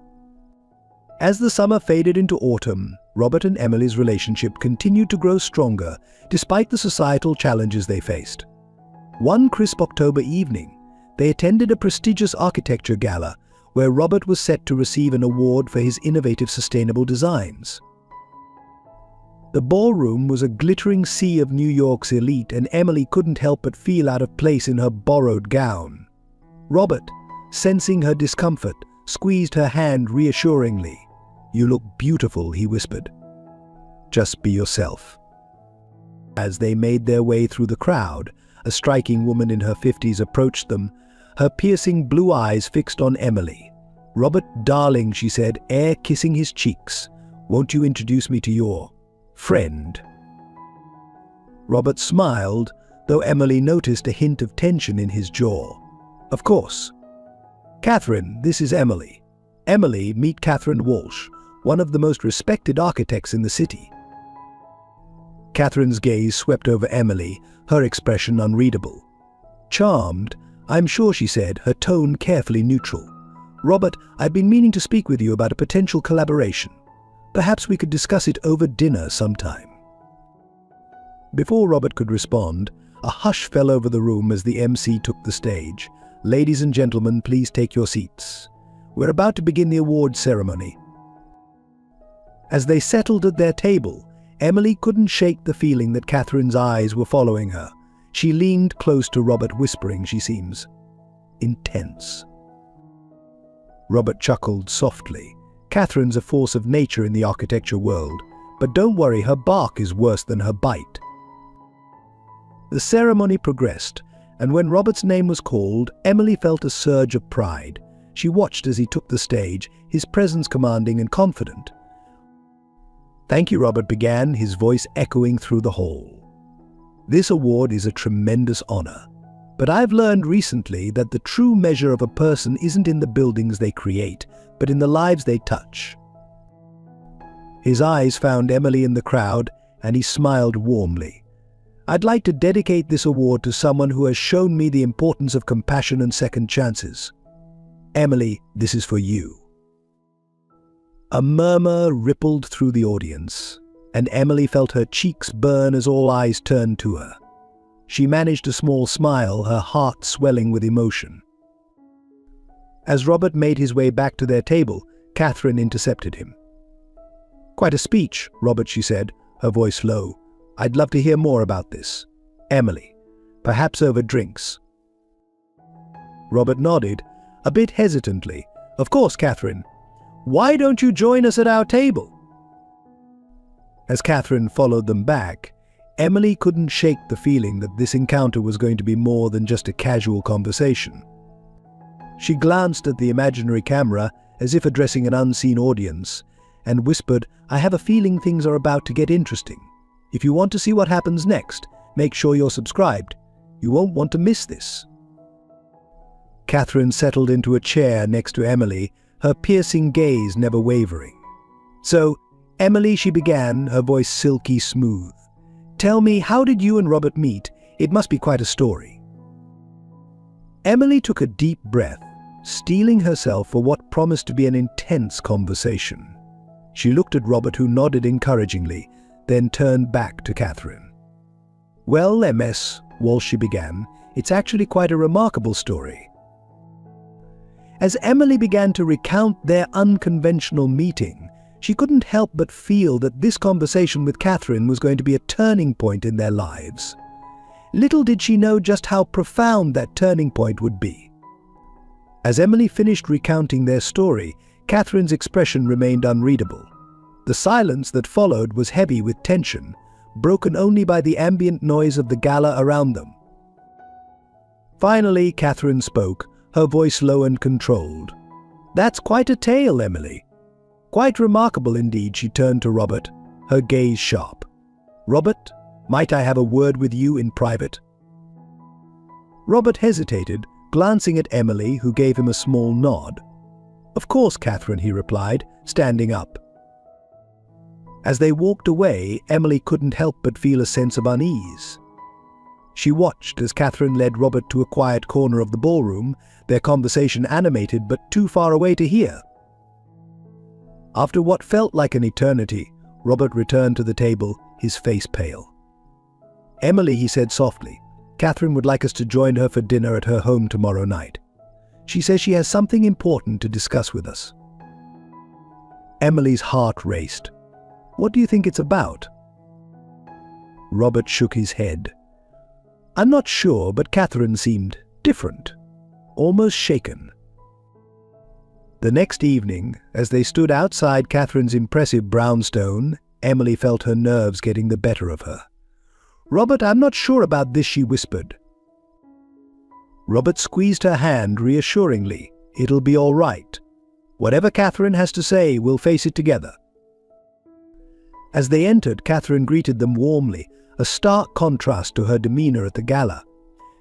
As the summer faded into autumn, Robert and Emily's relationship continued to grow stronger despite the societal challenges they faced. One crisp October evening, they attended a prestigious architecture gala where Robert was set to receive an award for his innovative sustainable designs. The ballroom was a glittering sea of New York's elite, and Emily couldn't help but feel out of place in her borrowed gown. Robert, sensing her discomfort, squeezed her hand reassuringly. "You look beautiful," he whispered. "Just be yourself." As they made their way through the crowd, a striking woman in her 50s approached them, her piercing blue eyes fixed on Emily. "Robert, darling," she said, air kissing his cheeks, "won't you introduce me to your friend?" Robert smiled, though Emily noticed a hint of tension in his jaw. "Of course. Catherine, this is Emily. Emily, meet Catherine Walsh, one of the most respected architects in the city." Catherine's gaze swept over Emily, her expression unreadable. "Charmed, I'm sure," she said, her tone carefully neutral. "Robert, I've been meaning to speak with you about a potential collaboration. Perhaps we could discuss it over dinner sometime." Before Robert could respond, a hush fell over the room as the MC took the stage. "Ladies and gentlemen, please take your seats. We're about to begin the awards ceremony." As they settled at their table, Emily couldn't shake the feeling that Catherine's eyes were following her. She leaned close to Robert, whispering, "She seems intense." Robert chuckled softly. "Catherine's a force of nature in the architecture world, but don't worry, her bark is worse than her bite." The ceremony progressed, and when Robert's name was called, Emily felt a surge of pride. She watched as he took the stage, his presence commanding and confident. "Thank you," Robert began, his voice echoing through the hall. "This award is a tremendous honor, but I've learned recently that the true measure of a person isn't in the buildings they create, but in the lives they touch." His eyes found Emily in the crowd, and he smiled warmly. "I'd like to dedicate this award to someone who has shown me the importance of compassion and second chances. Emily, this is for you." A murmur rippled through the audience, and Emily felt her cheeks burn as all eyes turned to her. She managed a small smile, her heart swelling with emotion. As Robert made his way back to their table, Catherine intercepted him. "Quite a speech, Robert," she said, her voice low. I'd love to hear more about this. Emily, perhaps over drinks. Robert nodded, a bit hesitantly. Of course, Catherine. Why don't you join us at our table? As Catherine followed them back, Emily couldn't shake the feeling that this encounter was going to be more than just a casual conversation. She glanced at the imaginary camera as if addressing an unseen audience and whispered, I have a feeling things are about to get interesting. If you want to see what happens next, make sure you're subscribed. You won't want to miss this. Catherine settled into a chair next to Emily, her piercing gaze never wavering. So, Emily, she began, her voice silky smooth. Tell me, how did you and Robert meet? It must be quite a story. Emily took a deep breath, steeling herself for what promised to be an intense conversation. She looked at Robert, who nodded encouragingly, then turned back to Catherine. Well, MS, Walsh, she began, it's actually quite a remarkable story. As Emily began to recount their unconventional meeting, she couldn't help but feel that this conversation with Catherine was going to be a turning point in their lives. Little did she know just how profound that turning point would be. As Emily finished recounting their story, Catherine's expression remained unreadable. The silence that followed was heavy with tension, broken only by the ambient noise of the gala around them. Finally, Catherine spoke, her voice low and controlled. That's quite a tale, Emily. Quite remarkable indeed. She turned to Robert, her gaze sharp. Robert, might I have a word with you in private? Robert hesitated, glancing at Emily, who gave him a small nod. Of course, Catherine, he replied, standing up. As they walked away, Emily couldn't help but feel a sense of unease. She watched as Catherine led Robert to a quiet corner of the ballroom, their conversation animated but too far away to hear. After what felt like an eternity, Robert returned to the table, his face pale. Emily, he said softly, Catherine would like us to join her for dinner at her home tomorrow night. She says she has something important to discuss with us. Emily's heart raced. What do you think it's about? Robert shook his head. I'm not sure, but Catherine seemed different, almost shaken. The next evening, as they stood outside Catherine's impressive brownstone, Emily felt her nerves getting the better of her. Robert, I'm not sure about this, she whispered. Robert squeezed her hand reassuringly. It'll be all right. Whatever Catherine has to say, we'll face it together. As they entered, Catherine greeted them warmly, a stark contrast to her demeanor at the gala.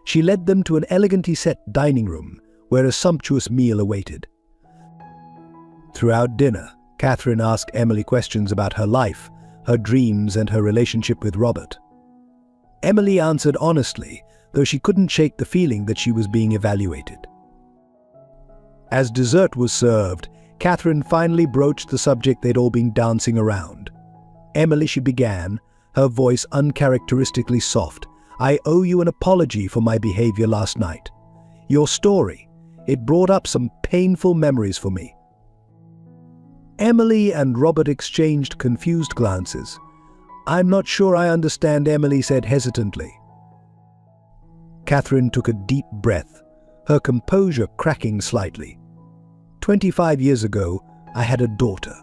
She led them to an elegantly set dining room, where a sumptuous meal awaited. Throughout dinner, Catherine asked Emily questions about her life, her dreams, and her relationship with Robert. Emily answered honestly, though she couldn't shake the feeling that she was being evaluated. As dessert was served, Catherine finally broached the subject they'd all been dancing around. Emily, she began, her voice uncharacteristically soft. I owe you an apology for my behavior last night. Your story, it brought up some painful memories for me. Emily and Robert exchanged confused glances. I'm not sure I understand, Emily said hesitantly. Catherine took a deep breath, her composure cracking slightly. 25 years ago, I had a daughter.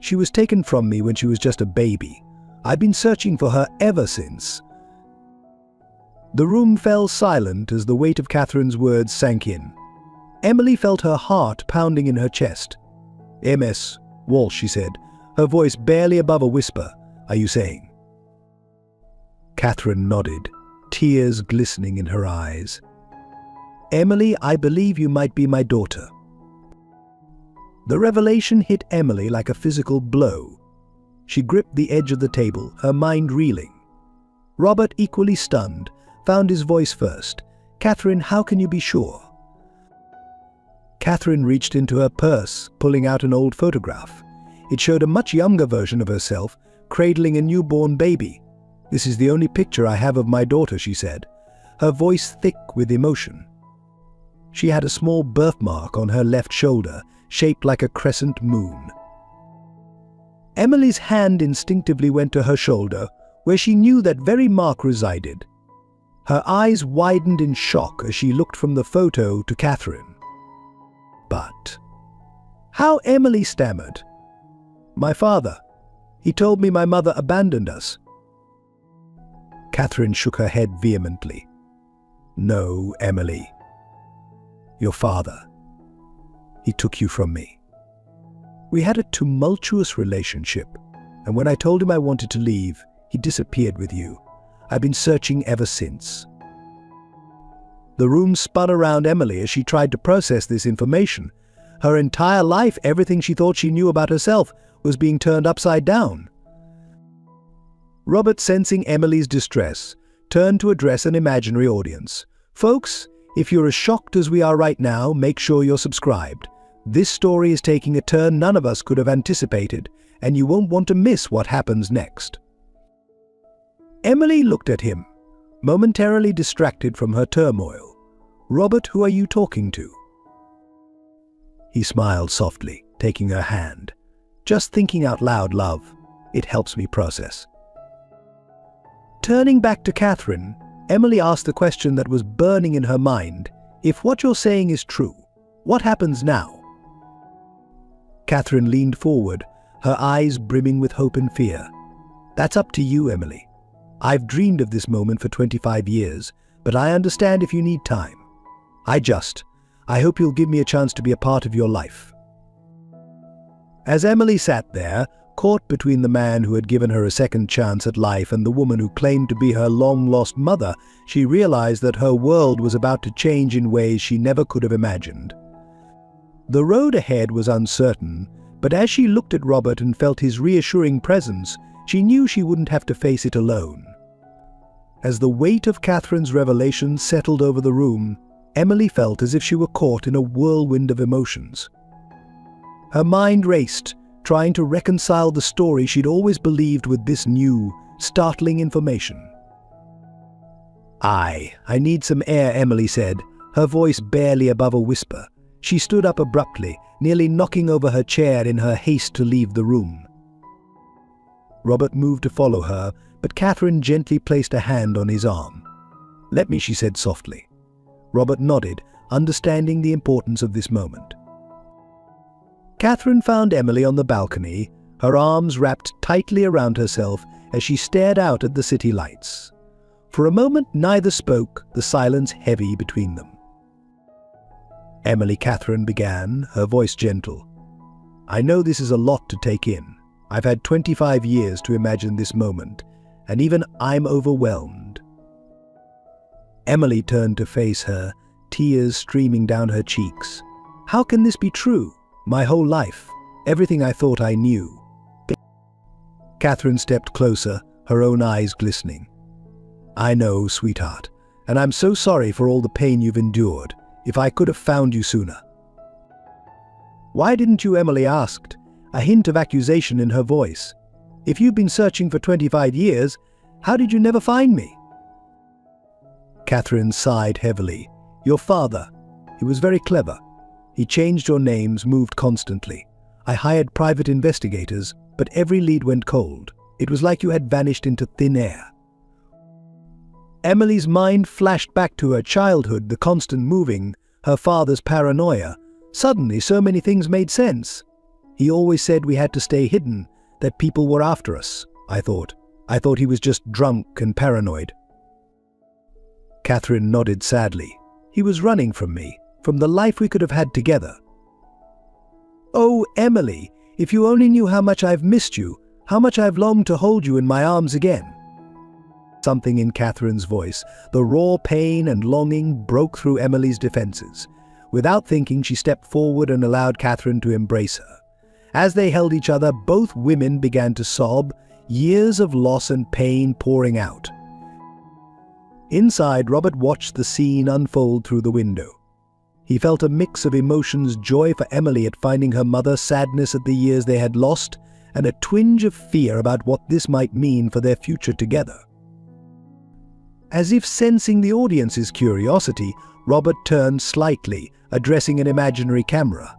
She was taken from me when she was just a baby. I've been searching for her ever since. The room fell silent as the weight of Catherine's words sank in. Emily felt her heart pounding in her chest. MS, Walsh, she said, her voice barely above a whisper. Are you saying? Catherine nodded, tears glistening in her eyes. Emily, I believe you might be my daughter. The revelation hit Emily like a physical blow. She gripped the edge of the table, her mind reeling. Robert, equally stunned, found his voice first. Catherine, how can you be sure? Catherine reached into her purse, pulling out an old photograph. It showed a much younger version of herself, cradling a newborn baby. This is the only picture I have of my daughter, she said, her voice thick with emotion. She had a small birthmark on her left shoulder, shaped like a crescent moon. Emily's hand instinctively went to her shoulder, where she knew that very mark resided. Her eyes widened in shock as she looked from the photo to Catherine. But how? Emily stammered. My father. He told me my mother abandoned us. Catherine shook her head vehemently. No, Emily. Your father. He took you from me. We had a tumultuous relationship, and when I told him I wanted to leave, he disappeared with you. I've been searching ever since. The room spun around Emily as she tried to process this information. Her entire life, everything she thought she knew about herself, was being turned upside down. Robert, sensing Emily's distress, turned to address an imaginary audience. Folks, if you're as shocked as we are right now, make sure you're subscribed. This story is taking a turn none of us could have anticipated, and you won't want to miss what happens next. Emily looked at him, momentarily distracted from her turmoil. Robert, who are you talking to? He smiled softly, taking her hand. Just thinking out loud, love. It helps me process. Turning back to Catherine, Emily asked the question that was burning in her mind. If what you're saying is true, what happens now? Catherine leaned forward, her eyes brimming with hope and fear. That's up to you, Emily. I've dreamed of this moment for 25 years, but I understand if you need time. I hope you'll give me a chance to be a part of your life. As Emily sat there, caught between the man who had given her a second chance at life and the woman who claimed to be her long-lost mother, she realized that her world was about to change in ways she never could have imagined. The road ahead was uncertain, but as she looked at Robert and felt his reassuring presence, she knew she wouldn't have to face it alone. As the weight of Catherine's revelation settled over the room, Emily felt as if she were caught in a whirlwind of emotions. Her mind raced, trying to reconcile the story she'd always believed with this new, startling information. I need some air, Emily said, her voice barely above a whisper. She stood up abruptly, nearly knocking over her chair in her haste to leave the room. Robert moved to follow her, but Catherine gently placed a hand on his arm. Let me, she said softly. Robert nodded, understanding the importance of this moment. Catherine found Emily on the balcony, her arms wrapped tightly around herself as she stared out at the city lights. For a moment neither spoke, the silence heavy between them. Emily, Catherine began, her voice gentle. I know this is a lot to take in. I've had 25 years to imagine this moment, and even I'm overwhelmed. Emily turned to face her, tears streaming down her cheeks. How can this be true? My whole life, everything I thought I knew. Catherine stepped closer, her own eyes glistening. I know, sweetheart, and I'm so sorry for all the pain you've endured. If I could have found you sooner. Why didn't you? Emily asked, a hint of accusation in her voice. If you've been searching for 25 years, how did you never find me? Catherine sighed heavily. Your father. He was very clever. He changed your names, moved constantly. I hired private investigators, but every lead went cold. It was like you had vanished into thin air. Emily's mind flashed back to her childhood, the constant moving, her father's paranoia. Suddenly, so many things made sense. He always said we had to stay hidden, that people were after us, I thought. I thought he was just drunk and paranoid. Catherine nodded sadly. He was running from me, from the life we could have had together. Oh, Emily, if you only knew how much I've missed you, how much I've longed to hold you in my arms again. Something in Catherine's voice, the raw pain and longing, broke through Emily's defenses. Without thinking, she stepped forward and allowed Catherine to embrace her. As they held each other, both women began to sob, years of loss and pain pouring out. Inside, Robert watched the scene unfold through the window. He felt a mix of emotions, joy for Emily at finding her mother, sadness at the years they had lost, and a twinge of fear about what this might mean for their future together. As if sensing the audience's curiosity, Robert turned slightly, addressing an imaginary camera.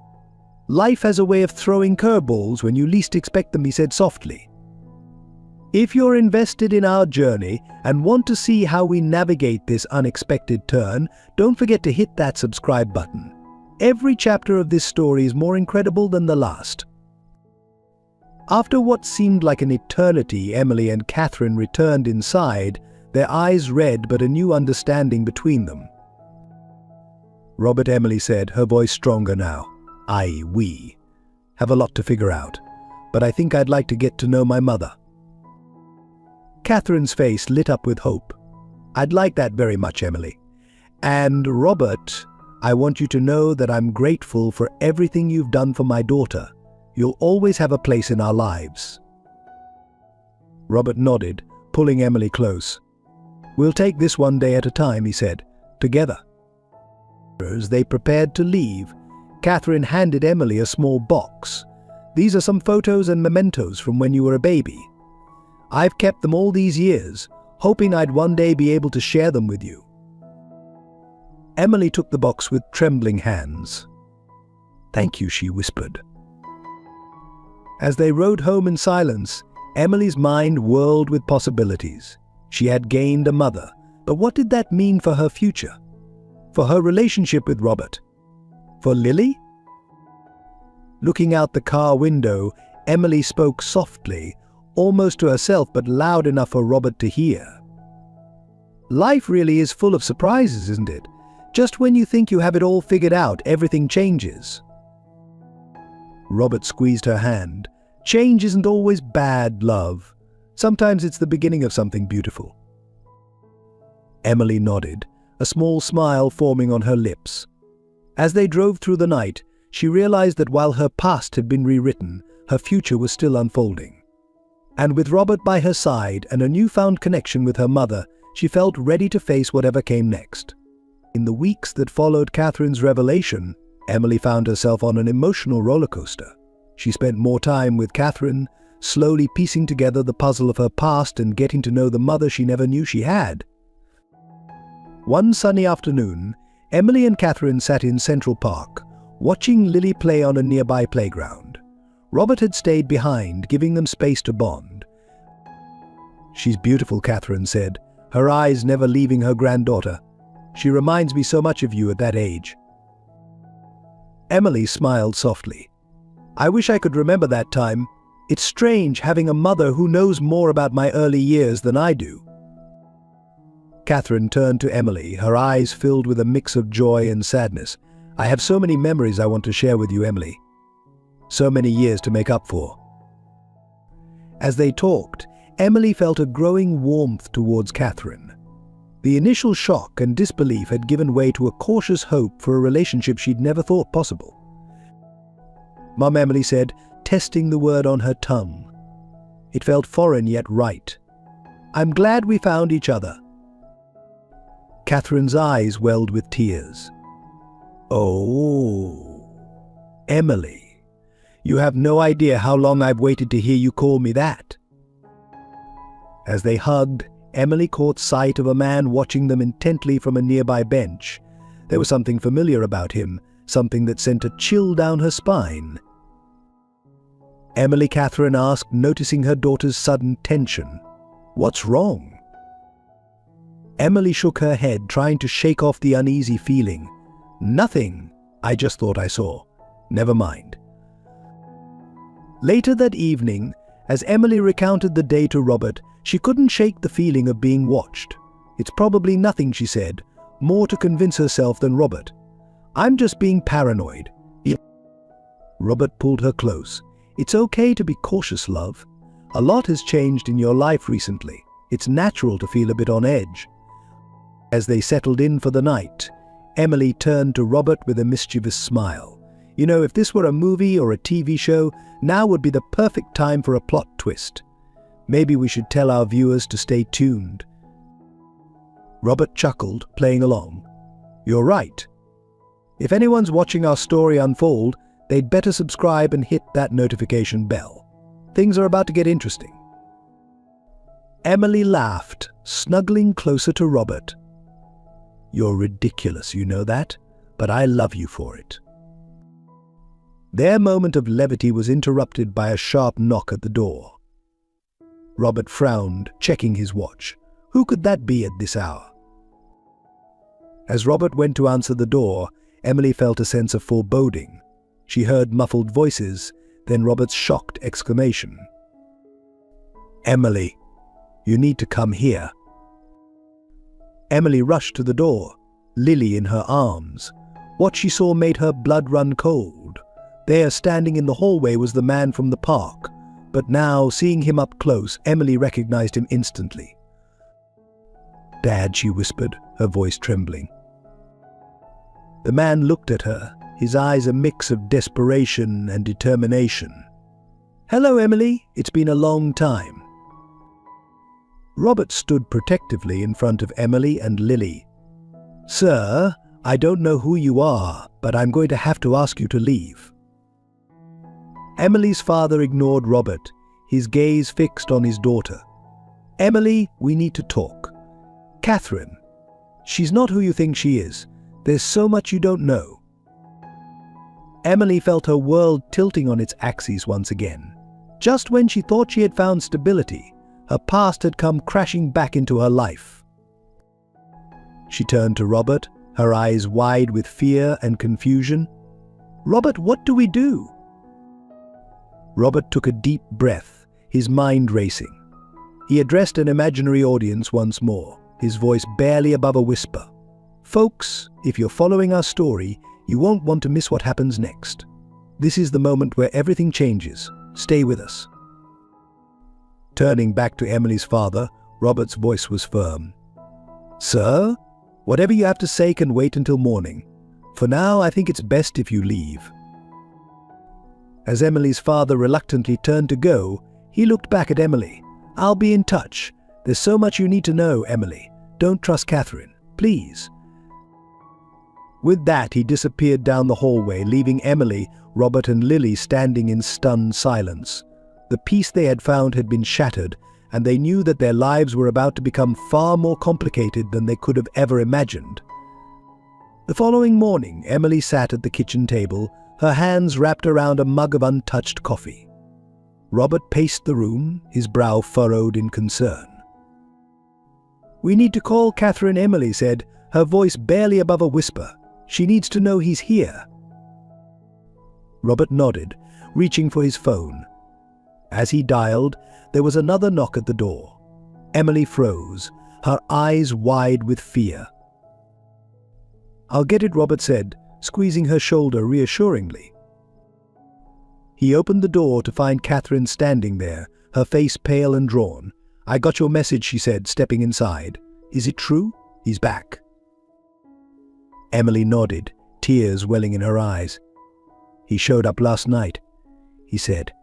Life has a way of throwing curveballs when you least expect them, he said softly. If you're invested in our journey and want to see how we navigate this unexpected turn, don't forget to hit that subscribe button. Every chapter of this story is more incredible than the last. After what seemed like an eternity, Emily and Catherine returned inside, their eyes red but a new understanding between them. "Robert," Emily said, her voice stronger now. We have a lot to figure out, but I think I'd like to get to know my mother." Catherine's face lit up with hope. "I'd like that very much, Emily. And Robert, I want you to know that I'm grateful for everything you've done for my daughter. You'll always have a place in our lives." Robert nodded, pulling Emily close. "We'll take this one day at a time," he said, "together." As they prepared to leave, Catherine handed Emily a small box. "These are some photos and mementos from when you were a baby. I've kept them all these years, hoping I'd one day be able to share them with you." Emily took the box with trembling hands. "Thank you," she whispered. As they rode home in silence, Emily's mind whirled with possibilities. She had gained a mother, but what did that mean for her future? For her relationship with Robert? For Lily? Looking out the car window, Emily spoke softly, almost to herself but loud enough for Robert to hear. "Life really is full of surprises, isn't it? Just when you think you have it all figured out, everything changes." Robert squeezed her hand. "Change isn't always bad, love. Sometimes it's the beginning of something beautiful." Emily nodded, a small smile forming on her lips. As they drove through the night, she realized that while her past had been rewritten, her future was still unfolding. And with Robert by her side and a newfound connection with her mother, she felt ready to face whatever came next. In the weeks that followed Catherine's revelation, Emily found herself on an emotional roller coaster. She spent more time with Catherine, slowly piecing together the puzzle of her past and getting to know the mother she never knew she had. One sunny afternoon, Emily and Catherine sat in Central Park, watching Lily play on a nearby playground. Robert had stayed behind, giving them space to bond. "She's beautiful," Catherine said, her eyes never leaving her granddaughter. "She reminds me so much of you at that age." Emily smiled softly. "I wish I could remember that time. It's strange having a mother who knows more about my early years than I do." Catherine turned to Emily, her eyes filled with a mix of joy and sadness. "I have so many memories I want to share with you, Emily. So many years to make up for." As they talked, Emily felt a growing warmth towards Catherine. The initial shock and disbelief had given way to a cautious hope for a relationship she'd never thought possible. "Mum," Emily said, testing the word on her tongue. It felt foreign yet right. "I'm glad we found each other." Catherine's eyes welled with tears. "Oh, Emily, you have no idea how long I've waited to hear you call me that." As they hugged, Emily caught sight of a man watching them intently from a nearby bench. There was something familiar about him, something that sent a chill down her spine. Emily, Catherine asked, noticing her daughter's sudden tension. "What's wrong?" Emily shook her head, trying to shake off the uneasy feeling. "Nothing. I just thought I saw. Never mind." Later that evening, as Emily recounted the day to Robert, she couldn't shake the feeling of being watched. "It's probably nothing," she said, more to convince herself than Robert. "I'm just being paranoid." Robert pulled her close. "It's okay to be cautious, love. A lot has changed in your life recently. It's natural to feel a bit on edge." As they settled in for the night, Emily turned to Robert with a mischievous smile. "You know, if this were a movie or a TV show, now would be the perfect time for a plot twist. Maybe we should tell our viewers to stay tuned." Robert chuckled, playing along. "You're right. If anyone's watching our story unfold, they'd better subscribe and hit that notification bell. Things are about to get interesting." Emily laughed, snuggling closer to Robert. "You're ridiculous, you know that, but I love you for it." Their moment of levity was interrupted by a sharp knock at the door. Robert frowned, checking his watch. Who could that be at this hour? As Robert went to answer the door, Emily felt a sense of foreboding. She heard muffled voices, then Robert's shocked exclamation. "Emily, you need to come here." Emily rushed to the door, Lily in her arms. What she saw made her blood run cold. There, standing in the hallway, was the man from the park. But now, seeing him up close, Emily recognized him instantly. "Dad," she whispered, her voice trembling. The man looked at her, his eyes a mix of desperation and determination. "Hello, Emily. It's been a long time." Robert stood protectively in front of Emily and Lily. "Sir, I don't know who you are, but I'm going to have to ask you to leave." Emily's father ignored Robert, his gaze fixed on his daughter. "Emily, we need to talk. Catherine, she's not who you think she is. There's so much you don't know." Emily felt her world tilting on its axis once again. Just when she thought she had found stability, her past had come crashing back into her life. She turned to Robert, her eyes wide with fear and confusion. "Robert, what do we do?" Robert took a deep breath, his mind racing. He addressed an imaginary audience once more, his voice barely above a whisper. "Folks, if you're following our story, you won't want to miss what happens next. This is the moment where everything changes. Stay with us." Turning back to Emily's father, Robert's voice was firm. "Sir, whatever you have to say can wait until morning. For now, I think it's best if you leave." As Emily's father reluctantly turned to go, he looked back at Emily. "I'll be in touch. There's so much you need to know, Emily. Don't trust Catherine, please." With that, he disappeared down the hallway, leaving Emily, Robert and Lily standing in stunned silence. The peace they had found had been shattered, and they knew that their lives were about to become far more complicated than they could have ever imagined. The following morning, Emily sat at the kitchen table, her hands wrapped around a mug of untouched coffee. Robert paced the room, his brow furrowed in concern. "We need to call Catherine," Emily said, her voice barely above a whisper. "She needs to know he's here." Robert nodded, reaching for his phone. As he dialed, there was another knock at the door. Emily froze, her eyes wide with fear. "I'll get it," Robert said, squeezing her shoulder reassuringly. He opened the door to find Catherine standing there, her face pale and drawn. "I got your message," she said, stepping inside. "Is it true? He's back." Emily nodded, tears welling in her eyes. "He showed up last night," he said.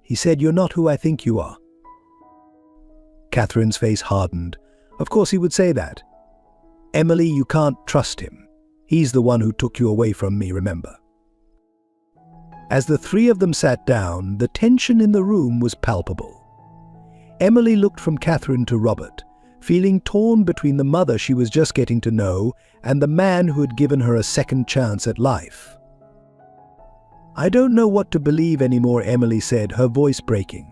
"He said you're not who I think you are." Catherine's face hardened. Of course he would say that. "Emily, you can't trust him. He's the one who took you away from me, remember." As the three of them sat down, the tension in the room was palpable. Emily looked from Catherine to Robert, feeling torn between the mother she was just getting to know and the man who had given her a second chance at life. "I don't know what to believe anymore," Emily said, her voice breaking.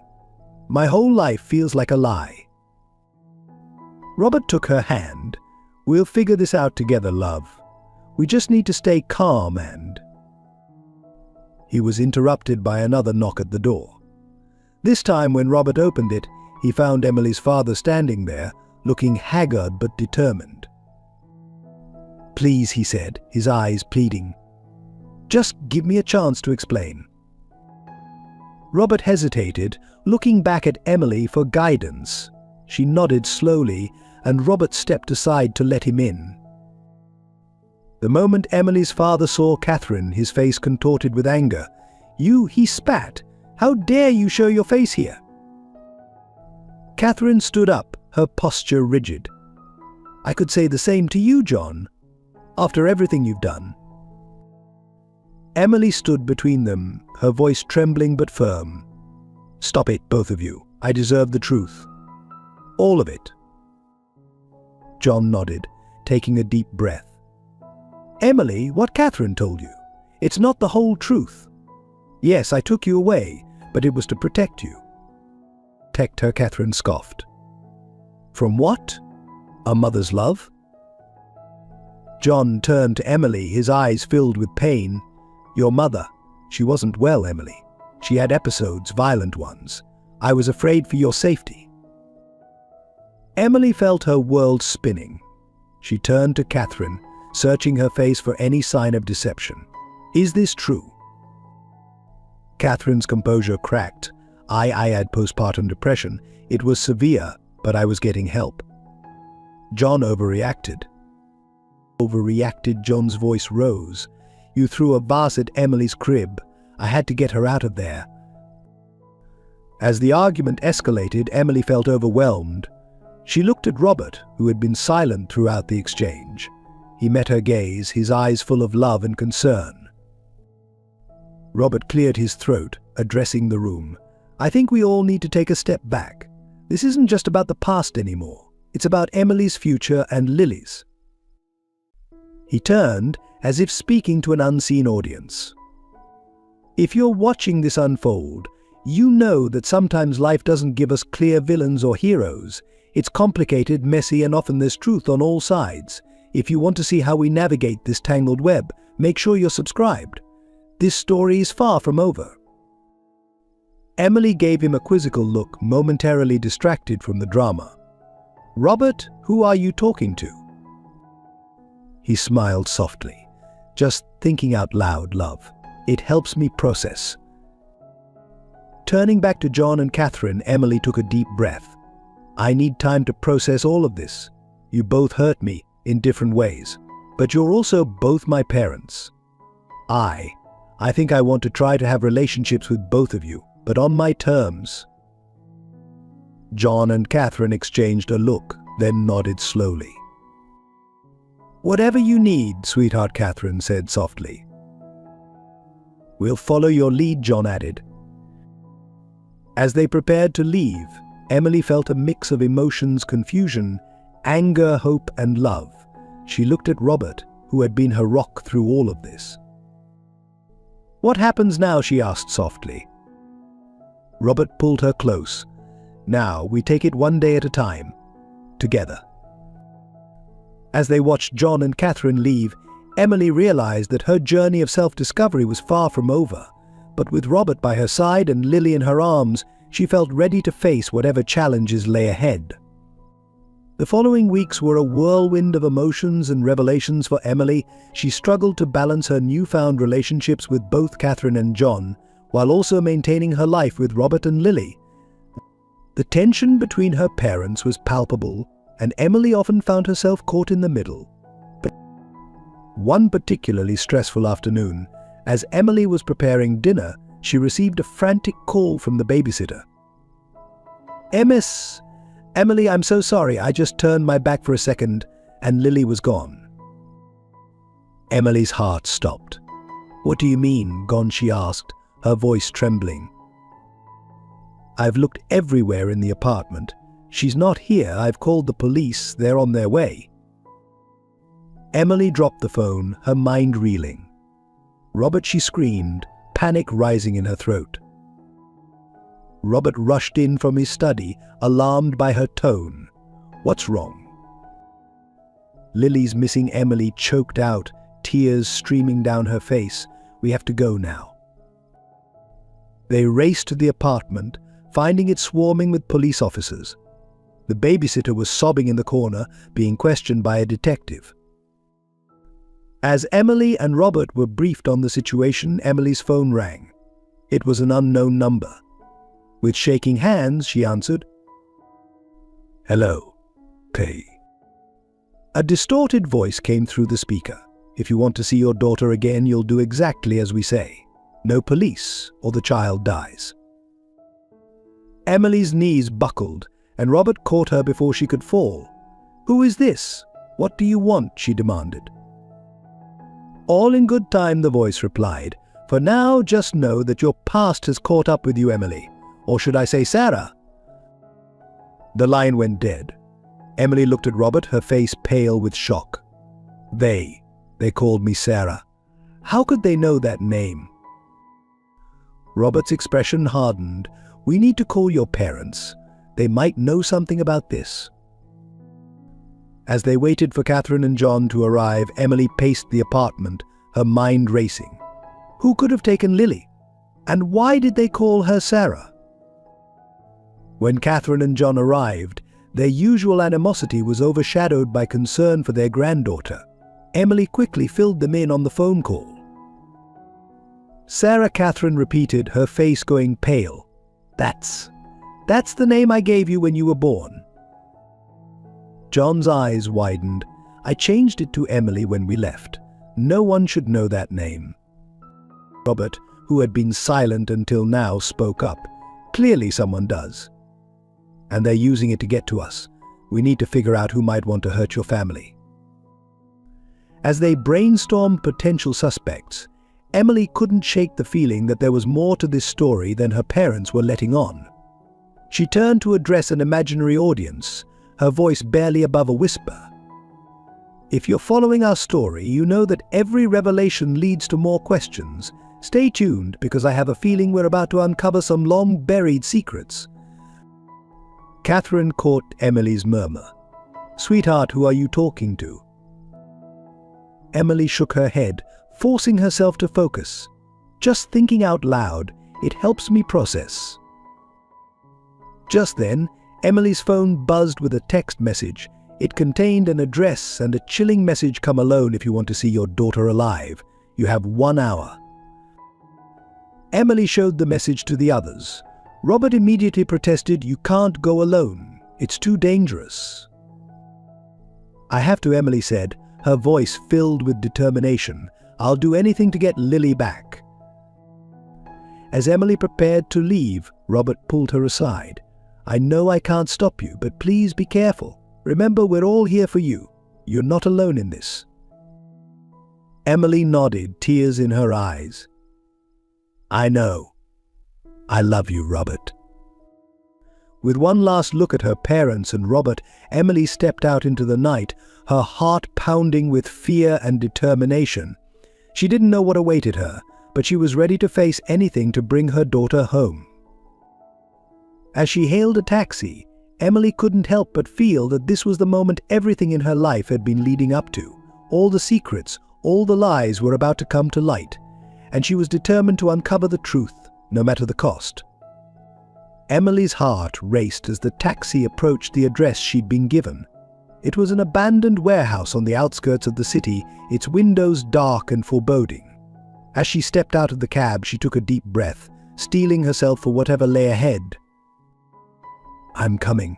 "My whole life feels like a lie." Robert took her hand. "We'll figure this out together, love. We just need to stay calm and—" He was interrupted by another knock at the door. This time, when Robert opened it, he found Emily's father standing there, looking haggard but determined. "Please," he said, his eyes pleading. "Just give me a chance to explain." Robert hesitated, looking back at Emily for guidance. She nodded slowly, and Robert stepped aside to let him in. The moment Emily's father saw Catherine, his face contorted with anger. "You," he spat. "How dare you show your face here?" Catherine stood up, her posture rigid. "I could say the same to you, John, after everything you've done." Emily stood between them, her voice trembling but firm. "Stop it, both of you. I deserve the truth. All of it." John nodded, taking a deep breath. "Emily, what Catherine told you. It's not the whole truth. Yes, I took you away, but it was to protect you." protect her, Catherine scoffed. From what? A mother's love? John turned to Emily, his eyes filled with pain. Your mother. She wasn't well, Emily. She had episodes, violent ones. I was afraid for your safety. Emily felt her world spinning. She turned to Catherine, searching her face for any sign of deception. Is this true? Catherine's composure cracked. I had postpartum depression. It was severe, but I was getting help. John overreacted. John's voice rose. You threw a vase at Emily's crib. I had to get her out of there. As the argument escalated, Emily felt overwhelmed. She looked at Robert, who had been silent throughout the exchange. He met her gaze, his eyes full of love and concern. Robert cleared his throat, addressing the room. I think we all need to take a step back. This isn't just about the past anymore. It's about Emily's future and Lily's. He turned, as if speaking to an unseen audience. If you're watching this unfold, you know that sometimes life doesn't give us clear villains or heroes. It's complicated, messy, and often there's truth on all sides. If you want to see how we navigate this tangled web, make sure you're subscribed. This story is far from over. Emily gave him a quizzical look, momentarily distracted from the drama. Robert, who are you talking to? He smiled softly. Just thinking out loud, love. It helps me process. Turning back to John and Catherine, Emily took a deep breath. I need time to process all of this. You both hurt me in different ways, but you're also both my parents. I think I want to try to have relationships with both of you, but on my terms. John and Catherine exchanged a look, then nodded slowly. Whatever you need, sweetheart, Catherine said softly. We'll follow your lead, John added. As they prepared to leave, Emily felt a mix of emotions, confusion, anger, hope, and love. She looked at Robert, who had been her rock through all of this. What happens now? She asked softly. Robert pulled her close. Now we take it one day at a time, together. As they watched John and Catherine leave, Emily realized that her journey of self-discovery was far from over. But with Robert by her side and Lily in her arms, she felt ready to face whatever challenges lay ahead. The following weeks were a whirlwind of emotions and revelations for Emily. She struggled to balance her newfound relationships with both Catherine and John, while also maintaining her life with Robert and Lily. The tension between her parents was palpable, and Emily often found herself caught in the middle. But one particularly stressful afternoon, as Emily was preparing dinner, she received a frantic call from the babysitter. Emily, I'm so sorry, I just turned my back for a second, and Lily was gone. Emily's heart stopped. What do you mean, gone? She asked, her voice trembling. I've looked everywhere in the apartment. She's not here. I've called the police. They're on their way. Emily dropped the phone, her mind reeling. Robert, she screamed, panic rising in her throat. Robert rushed in from his study, alarmed by her tone. What's wrong? Lily's missing, Emily choked out, tears streaming down her face. We have to go now. They raced to the apartment, finding it swarming with police officers. The babysitter was sobbing in the corner, being questioned by a detective. As Emily and Robert were briefed on the situation, Emily's phone rang. It was an unknown number. With shaking hands, she answered. Hello, Kay. A distorted voice came through the speaker. If you want to see your daughter again, you'll do exactly as we say. No police, or the child dies. Emily's knees buckled, and Robert caught her before she could fall. Who is this? What do you want? She demanded. All in good time, the voice replied. For now, just know that your past has caught up with you, Emily. Or should I say Sarah? The line went dead. Emily looked at Robert, her face pale with shock. They called me Sarah. How could they know that name? Robert's expression hardened. We need to call your parents. They might know something about this. As they waited for Catherine and John to arrive, Emily paced the apartment, her mind racing. Who could have taken Lily? And why did they call her Sarah? When Catherine and John arrived, their usual animosity was overshadowed by concern for their granddaughter. Emily quickly filled them in on the phone call. Sarah, Catherine repeated, her face going pale. That's the name I gave you when you were born. John's eyes widened. I changed it to Emily when we left. No one should know that name. Robert, who had been silent until now, spoke up. Clearly someone does. And they're using it to get to us. We need to figure out who might want to hurt your family. As they brainstormed potential suspects, Emily couldn't shake the feeling that there was more to this story than her parents were letting on. She turned to address an imaginary audience, her voice barely above a whisper. If you're following our story, you know that every revelation leads to more questions. Stay tuned, because I have a feeling we're about to uncover some long-buried secrets. Catherine caught Emily's murmur. Sweetheart, who are you talking to? Emily shook her head, forcing herself to focus. Just thinking out loud, it helps me process. Just then, Emily's phone buzzed with a text message. It contained an address and a chilling message: come alone if you want to see your daughter alive. You have 1 hour. Emily showed the message to the others. Robert immediately protested, you can't go alone. It's too dangerous. I have to, Emily said, her voice filled with determination. I'll do anything to get Lily back. As Emily prepared to leave, Robert pulled her aside. I know I can't stop you, but please be careful. Remember, we're all here for you. You're not alone in this. Emily nodded, tears in her eyes. I know. I love you, Robert. With one last look at her parents and Robert, Emily stepped out into the night, her heart pounding with fear and determination. She didn't know what awaited her, but she was ready to face anything to bring her daughter home. As she hailed a taxi, Emily couldn't help but feel that this was the moment everything in her life had been leading up to. All the secrets, all the lies were about to come to light, and she was determined to uncover the truth, no matter the cost. Emily's heart raced as the taxi approached the address she'd been given. It was an abandoned warehouse on the outskirts of the city, its windows dark and foreboding. As she stepped out of the cab, she took a deep breath, steeling herself for whatever lay ahead. I'm coming.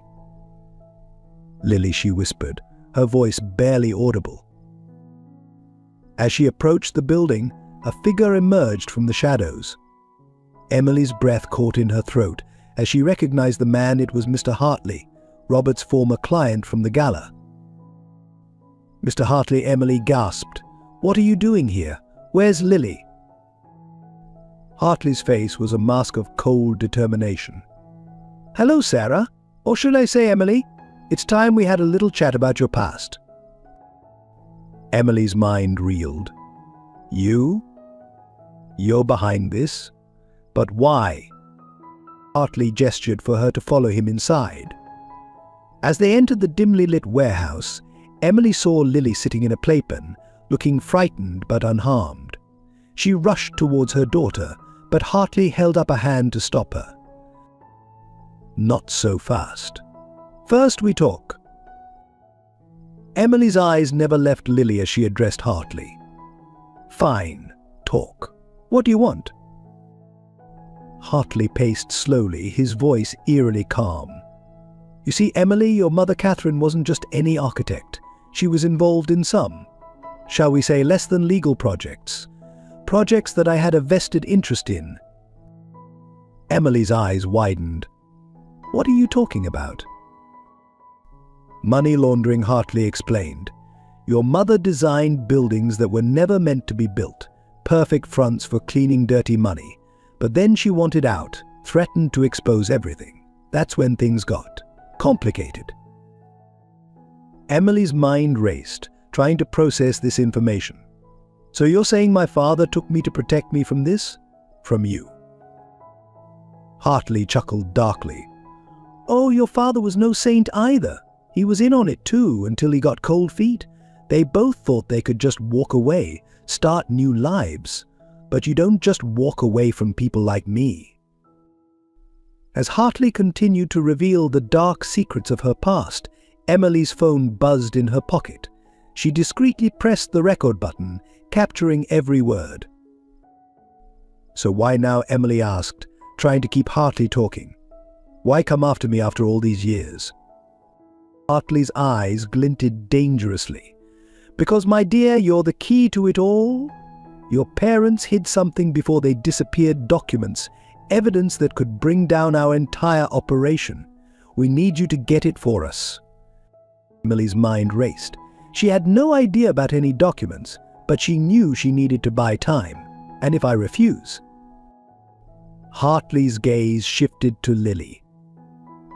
Lily, she whispered, her voice barely audible. As she approached the building, a figure emerged from the shadows. Emily's breath caught in her throat. As she recognized the man, it was Mr. Hartley, Robert's former client from the gala. Mr. Hartley, Emily gasped. What are you doing here? Where's Lily? Hartley's face was a mask of cold determination. Hello, Sarah. Or should I say Emily? It's time we had a little chat about your past. Emily's mind reeled. You? You're behind this? But why? Hartley gestured for her to follow him inside. As they entered the dimly lit warehouse, Emily saw Lily sitting in a playpen, looking frightened but unharmed. She rushed towards her daughter, but Hartley held up a hand to stop her. Not so fast. First we talk. Emily's eyes never left Lily as she addressed Hartley. Fine, talk. What do you want? Hartley paced slowly, his voice eerily calm. You see, Emily, your mother Catherine wasn't just any architect. She was involved in some, shall we say, less than legal projects. Projects that I had a vested interest in. Emily's eyes widened. What are you talking about? Money laundering, Hartley explained. Your mother designed buildings that were never meant to be built, perfect fronts for cleaning dirty money. But then she wanted out, threatened to expose everything. That's when things got complicated. Emily's mind raced, trying to process this information. So you're saying my father took me to protect me from this? From you? Hartley chuckled darkly. Oh, your father was no saint either. He was in on it too until he got cold feet. They both thought they could just walk away, start new lives. But you don't just walk away from people like me. As Hartley continued to reveal the dark secrets of her past, Emily's phone buzzed in her pocket. She discreetly pressed the record button, capturing every word. "So why now?" Emily asked, trying to keep Hartley talking. "Why come after me after all these years?" Hartley's eyes glinted dangerously. "Because, my dear, you're the key to it all. Your parents hid something before they disappeared: documents, evidence that could bring down our entire operation. We need you to get it for us." Emily's mind raced. She had no idea about any documents, but she knew she needed to buy time. "And if I refuse?" Hartley's gaze shifted to Lily.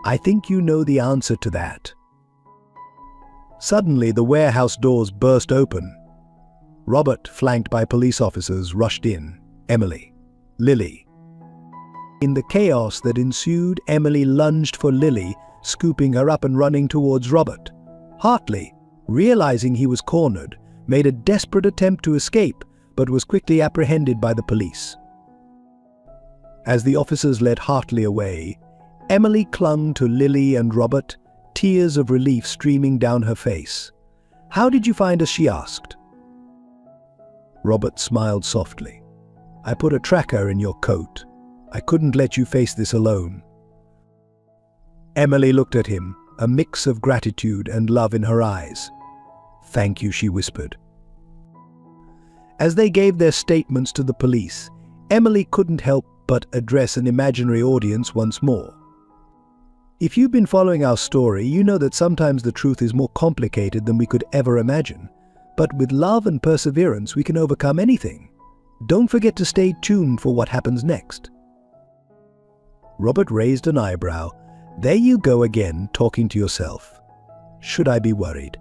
"I think you know the answer to that." Suddenly, the warehouse doors burst open. Robert, flanked by police officers, rushed in. Emily. Lily. In the chaos that ensued, Emily lunged for Lily, scooping her up and running towards Robert. Hartley, realizing he was cornered, made a desperate attempt to escape, but was quickly apprehended by the police. As the officers led Hartley away, Emily clung to Lily and Robert, tears of relief streaming down her face. "How did you find us?" she asked. Robert smiled softly. "I put a tracker in your coat. I couldn't let you face this alone." Emily looked at him, a mix of gratitude and love in her eyes. "Thank you," she whispered. As they gave their statements to the police, Emily couldn't help but address an imaginary audience once more. If you've been following our story, you know that sometimes the truth is more complicated than we could ever imagine. But with love and perseverance, we can overcome anything. Don't forget to stay tuned for what happens next. Robert raised an eyebrow. "There you go again, talking to yourself. Should I be worried?"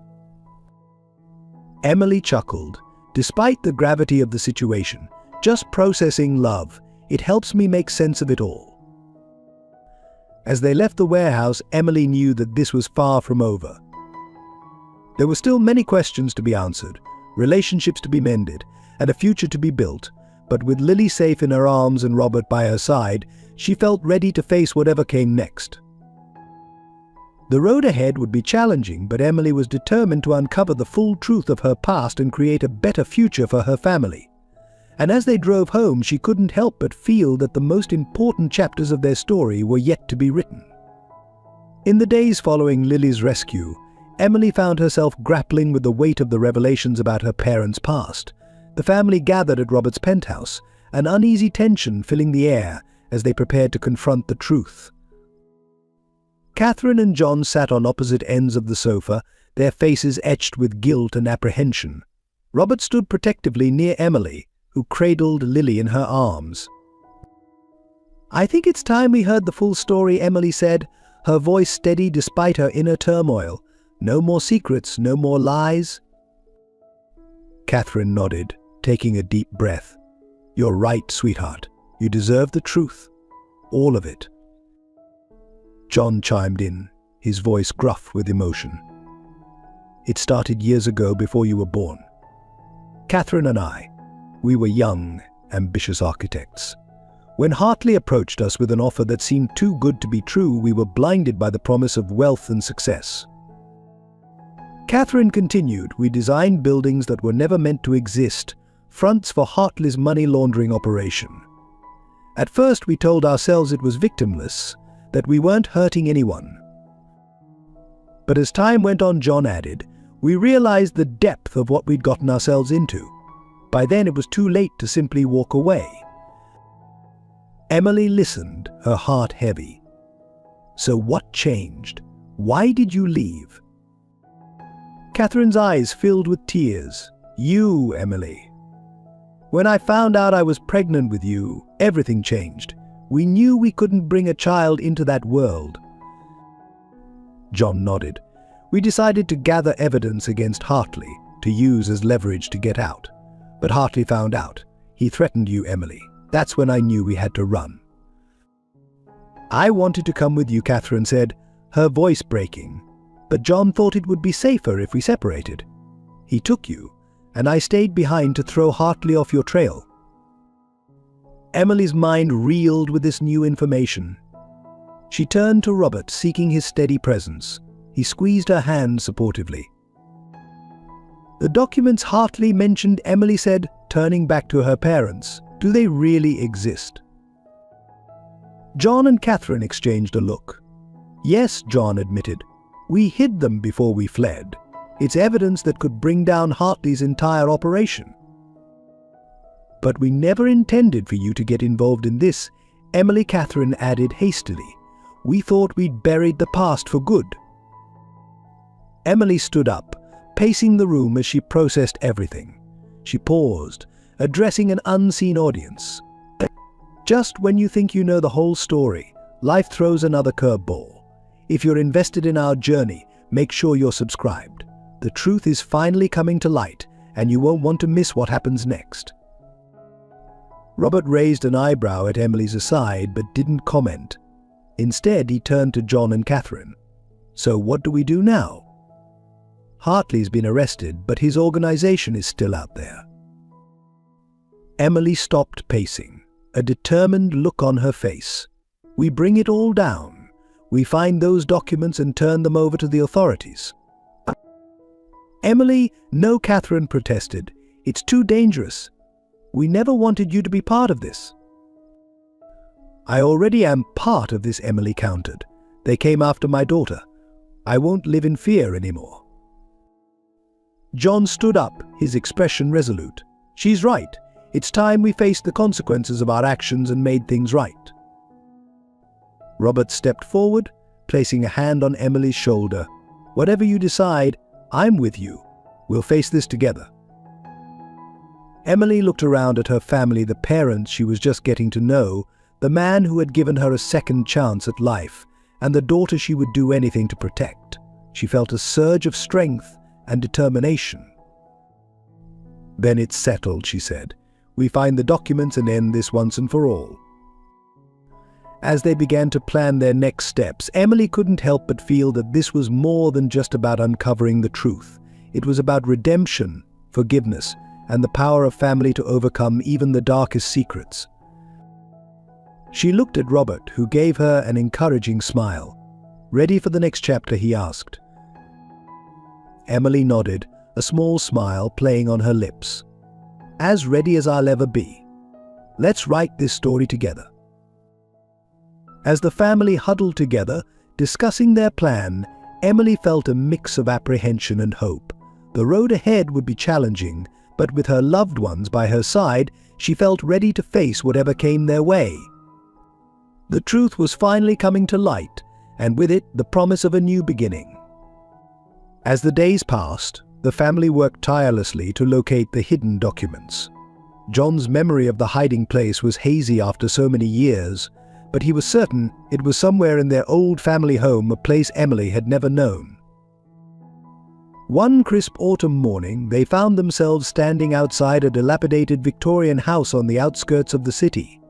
Emily chuckled. "Despite the gravity of the situation, just processing love, it helps me make sense of it all." As they left the warehouse, Emily knew that this was far from over. There were still many questions to be answered, relationships to be mended, and a future to be built, but with Lily safe in her arms and Robert by her side, she felt ready to face whatever came next. The road ahead would be challenging, but Emily was determined to uncover the full truth of her past and create a better future for her family. And as they drove home, she couldn't help but feel that the most important chapters of their story were yet to be written. In the days following Lily's rescue, Emily found herself grappling with the weight of the revelations about her parents' past. The family gathered at Robert's penthouse, an uneasy tension filling the air as they prepared to confront the truth. Catherine and John sat on opposite ends of the sofa, their faces etched with guilt and apprehension. Robert stood protectively near Emily, who cradled Lily in her arms. "I think it's time we heard the full story," Emily said, her voice steady despite her inner turmoil. "No more secrets, no more lies." Catherine nodded, taking a deep breath. "You're right, sweetheart. You deserve the truth. All of it." John chimed in, his voice gruff with emotion. "It started years ago, before you were born. Catherine and I, we were young, ambitious architects. When Hartley approached us with an offer that seemed too good to be true, we were blinded by the promise of wealth and success. Catherine continued, "We designed buildings that were never meant to exist, fronts for Hartley's money laundering operation. At first we told ourselves it was victimless, that we weren't hurting anyone. But as time went on," John added, "we realized the depth of what we'd gotten ourselves into. By then it was too late to simply walk away." Emily listened, her heart heavy. "So what changed? Why did you leave?" Catherine's eyes filled with tears. "You, Emily. When I found out I was pregnant with you, everything changed. We knew we couldn't bring a child into that world." John nodded. "We decided to gather evidence against Hartley, to use as leverage to get out. But Hartley found out. He threatened you, Emily. That's when I knew we had to run." "I wanted to come with you," Catherine said, her voice breaking. "But John thought it would be safer if we separated. He took you, and I stayed behind to throw Hartley off your trail." Emily's mind reeled with this new information. She turned to Robert, seeking his steady presence. He squeezed her hand supportively. "The documents Hartley mentioned," Emily said, turning back to her parents. "Do they really exist?" John and Catherine exchanged a look. "Yes," John admitted. "We hid them before we fled. It's evidence that could bring down Hartley's entire operation." "But we never intended for you to get involved in this," Catherine added hastily. "We thought we'd buried the past for good." Emily stood up, pacing the room as she processed everything. She paused, addressing an unseen audience. "Just when you think you know the whole story, life throws another curveball. If you're invested in our journey, make sure you're subscribed. The truth is finally coming to light, and you won't want to miss what happens next." Robert raised an eyebrow at Emily's aside but didn't comment. Instead, he turned to John and Catherine. "So what do we do now?" "Hartley's been arrested, but his organization is still out there." Emily stopped pacing, a determined look on her face. "We bring it all down. We find those documents and turn them over to the authorities." "Emily," "No," Catherine protested. "It's too dangerous. We never wanted you to be part of this." "I already am part of this," Emily countered. "They came after my daughter. I won't live in fear anymore." John stood up, his expression resolute. "She's right. It's time we faced the consequences of our actions and made things right." Robert stepped forward, placing a hand on Emily's shoulder. "Whatever you decide, I'm with you. We'll face this together." Emily looked around at her family, the parents she was just getting to know, the man who had given her a second chance at life, and the daughter she would do anything to protect. She felt a surge of strength and determination. "Then it's settled," she said. "We find the documents and end this once and for all." As they began to plan their next steps, Emily couldn't help but feel that this was more than just about uncovering the truth. It was about redemption, forgiveness, and the power of family to overcome even the darkest secrets. She looked at Robert, who gave her an encouraging smile. "Ready for the next chapter?" he asked. Emily nodded, a small smile playing on her lips. "As ready as I'll ever be. Let's write this story together." As the family huddled together, discussing their plan, Emily felt a mix of apprehension and hope. The road ahead would be challenging, but with her loved ones by her side, she felt ready to face whatever came their way. The truth was finally coming to light, and with it, the promise of a new beginning. As the days passed, the family worked tirelessly to locate the hidden documents. John's memory of the hiding place was hazy after so many years, but he was certain it was somewhere in their old family home, a place Emily had never known. One crisp autumn morning, they found themselves standing outside a dilapidated Victorian house on the outskirts of the city.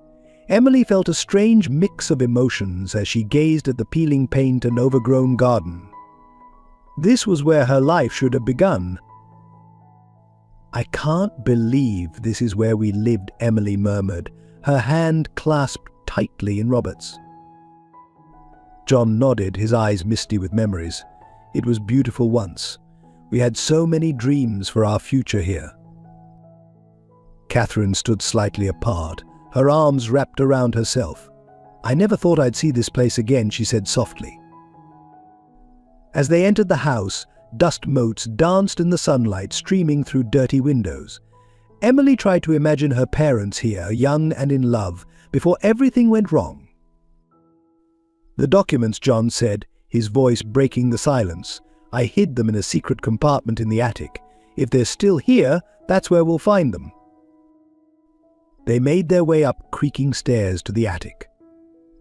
Emily felt a strange mix of emotions as she gazed at the peeling paint and overgrown garden. This was where her life should have begun. "I can't believe this is where we lived," Emily murmured, her hand clasped tightly in Robert's. John nodded, his eyes misty with memories. "It was beautiful once. We had so many dreams for our future here." Catherine stood slightly apart, her arms wrapped around herself. "I never thought I'd see this place again," she said softly. As they entered the house, dust motes danced in the sunlight streaming through dirty windows. Emily tried to imagine her parents here, young and in love, before everything went wrong. "The documents," John said, his voice breaking the silence. "I hid them in a secret compartment in the attic. If they're still here, that's where we'll find them." They made their way up creaking stairs to the attic.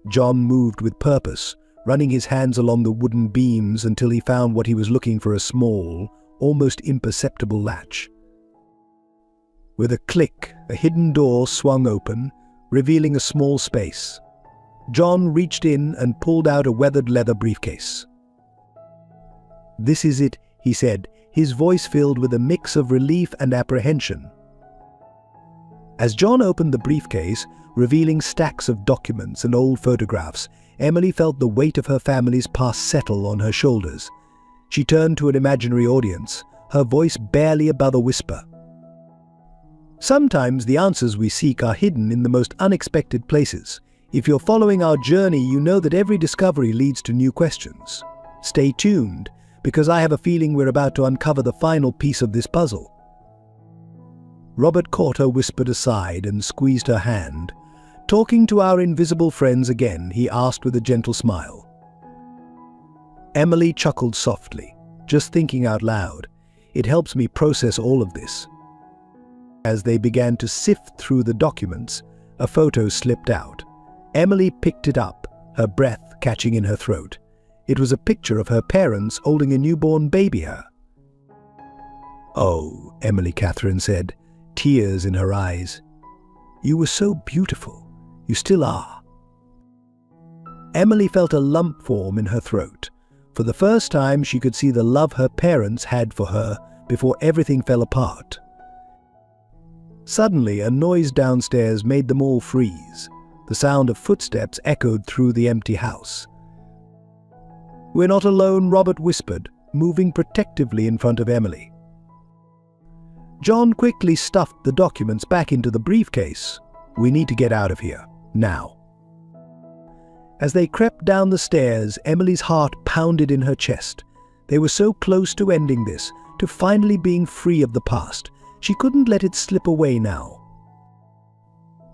John moved with purpose, running his hands along the wooden beams until he found what he was looking for, a small, almost imperceptible latch. With a click, a hidden door swung open, revealing a small space. John reached in and pulled out a weathered leather briefcase. "This is it," he said, his voice filled with a mix of relief and apprehension. As John opened the briefcase, revealing stacks of documents and old photographs, Emily felt the weight of her family's past settle on her shoulders. She turned to an imaginary audience, her voice barely above a whisper. Sometimes the answers we seek are hidden in the most unexpected places. If you're following our journey, you know that every discovery leads to new questions. Stay tuned, because I have a feeling we're about to uncover the final piece of this puzzle. Robert caught her whispered aside and squeezed her hand. Talking to our invisible friends again, he asked with a gentle smile. Emily chuckled softly, just thinking out loud. It helps me process all of this. As they began to sift through the documents, a photo slipped out. Emily picked it up, her breath catching in her throat. It was a picture of her parents holding a newborn baby. "Oh," Emily Catherine said, tears in her eyes. "You were so beautiful. You still are." Emily felt a lump form in her throat. For the first time, she could see the love her parents had for her before everything fell apart. Suddenly, a noise downstairs made them all freeze. The sound of footsteps echoed through the empty house. "We're not alone," Robert whispered, moving protectively in front of Emily. John quickly stuffed the documents back into the briefcase. "We need to get out of here, now." As they crept down the stairs, Emily's heart pounded in her chest. They were so close to ending this, to finally being free of the past. She couldn't let it slip away now.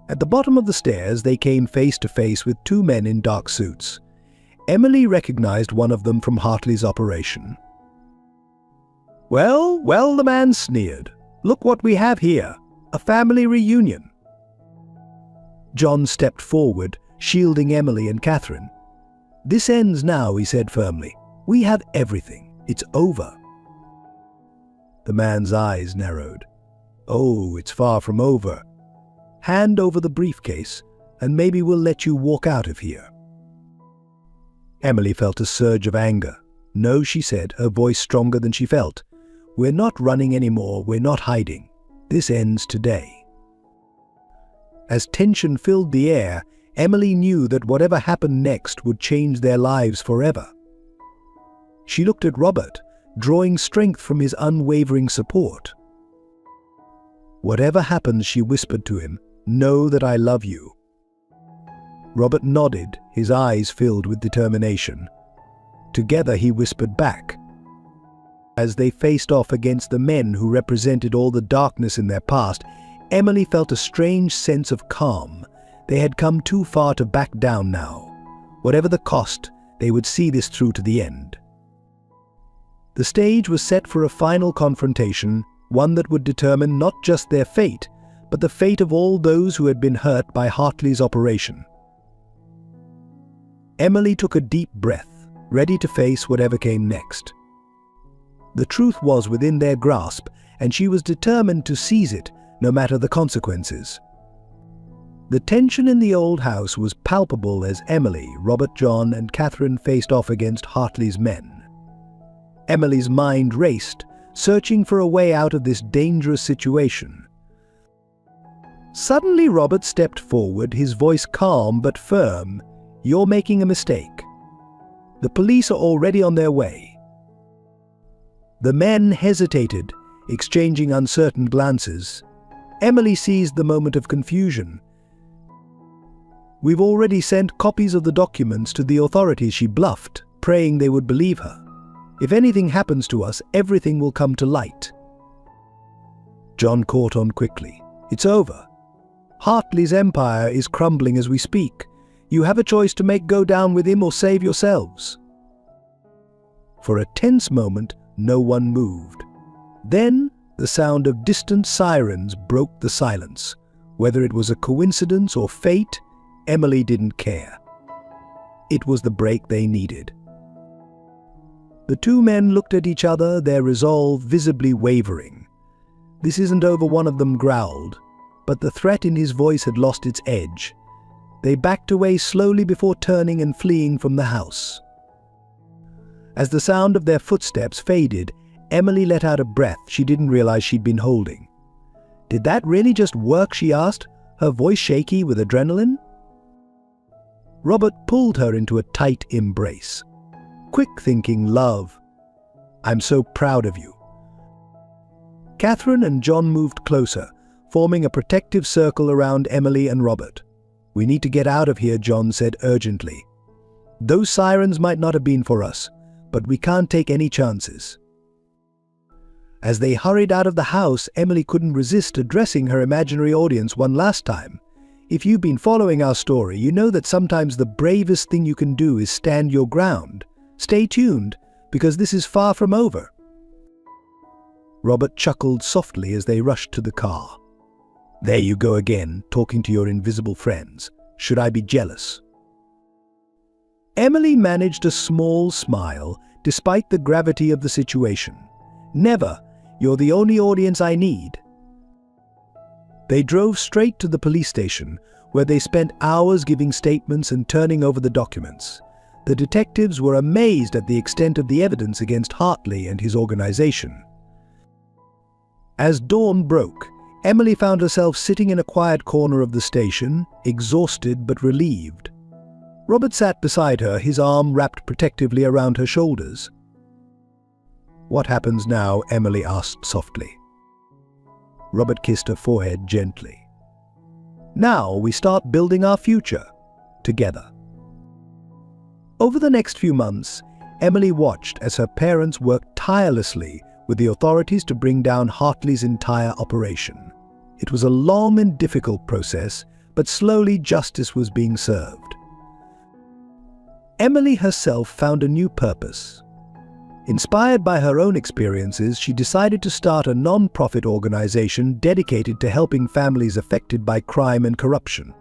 At the bottom of the stairs, they came face to face with two men in dark suits. Emily recognized one of them from Hartley's operation. Well, the man sneered. "Look what we have here, a family reunion." John stepped forward, shielding Emily and Catherine. "This ends now," he said firmly. "We have everything. It's over." The man's eyes narrowed. "Oh, it's far from over. Hand over the briefcase, and maybe we'll let you walk out of here." Emily felt a surge of anger. "No," she said, her voice stronger than she felt. "We're not running anymore, we're not hiding. This ends today." As tension filled the air, Emily knew that whatever happened next would change their lives forever. She looked at Robert, drawing strength from his unwavering support. "Whatever happens," she whispered to him, "know that I love you." Robert nodded, his eyes filled with determination. Together he whispered back. As they faced off against the men who represented all the darkness in their past, Emily felt a strange sense of calm. They had come too far to back down now. Whatever the cost, they would see this through to the end. The stage was set for a final confrontation, one that would determine not just their fate, but the fate of all those who had been hurt by Hartley's operation. Emily took a deep breath, ready to face whatever came next. The truth was within their grasp, and she was determined to seize it, no matter the consequences. The tension in the old house was palpable as Emily, Robert, John, and Catherine faced off against Hartley's men. Emily's mind raced, searching for a way out of this dangerous situation. Suddenly Robert stepped forward, his voice calm but firm. "You're making a mistake. The police are already on their way." The men hesitated, exchanging uncertain glances. Emily seized the moment of confusion. "We've already sent copies of the documents to the authorities," she bluffed, praying they would believe her. "If anything happens to us, everything will come to light." John caught on quickly. "It's over. Hartley's empire is crumbling as we speak. You have a choice to make: go down with him or save yourselves." For a tense moment, no one moved. Then, the sound of distant sirens broke the silence. Whether it was a coincidence or fate, Emily didn't care. It was the break they needed. The two men looked at each other, their resolve visibly wavering. "This isn't over," one of them growled, but the threat in his voice had lost its edge. They backed away slowly before turning and fleeing from the house. As the sound of their footsteps faded, Emily let out a breath she didn't realize she'd been holding. "Did that really just work?" she asked, her voice shaky with adrenaline. Robert pulled her into a tight embrace. "Quick thinking, love. I'm so proud of you." Catherine and John moved closer, forming a protective circle around Emily and Robert. "We need to get out of here," John said urgently. "Those sirens might not have been for us, but we can't take any chances." As they hurried out of the house, Emily couldn't resist addressing her imaginary audience one last time. "If you've been following our story, you know that sometimes the bravest thing you can do is stand your ground. Stay tuned, because this is far from over." Robert chuckled softly as they rushed to the car. "There you go again, talking to your invisible friends. Should I be jealous?" Emily managed a small smile, despite the gravity of the situation. "Never. You're the only audience I need." They drove straight to the police station, where they spent hours giving statements and turning over the documents. The detectives were amazed at the extent of the evidence against Hartley and his organization. As dawn broke, Emily found herself sitting in a quiet corner of the station, exhausted but relieved. Robert sat beside her, his arm wrapped protectively around her shoulders. "What happens now?" Emily asked softly. Robert kissed her forehead gently. "Now we start building our future, together." Over the next few months, Emily watched as her parents worked tirelessly with the authorities to bring down Hartley's entire operation. It was a long and difficult process, but slowly justice was being served. Emily herself found a new purpose. Inspired by her own experiences, she decided to start a non-profit organization dedicated to helping families affected by crime and corruption.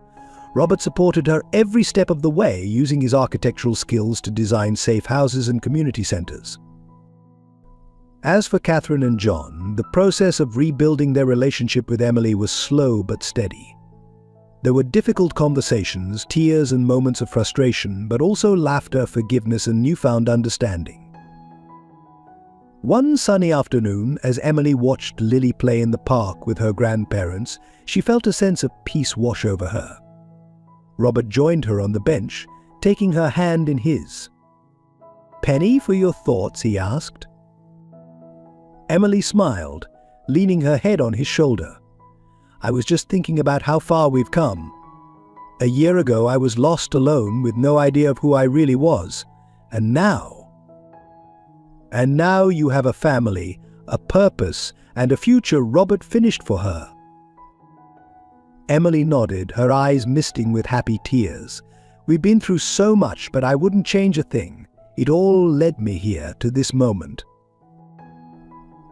Robert supported her every step of the way, using his architectural skills to design safe houses and community centers. As for Catherine and John, the process of rebuilding their relationship with Emily was slow but steady. There were difficult conversations, tears and moments of frustration, but also laughter, forgiveness and newfound understanding. One sunny afternoon, as Emily watched Lily play in the park with her grandparents, she felt a sense of peace wash over her. Robert joined her on the bench, taking her hand in his. "Penny for your thoughts?" he asked. Emily smiled, leaning her head on his shoulder. "I was just thinking about how far we've come. A year ago I was lost alone with no idea of who I really was. And now you have a family, a purpose, and a future." Robert finished for her. Emily nodded, her eyes misting with happy tears. "We've been through so much, but I wouldn't change a thing. It all led me here, to this moment."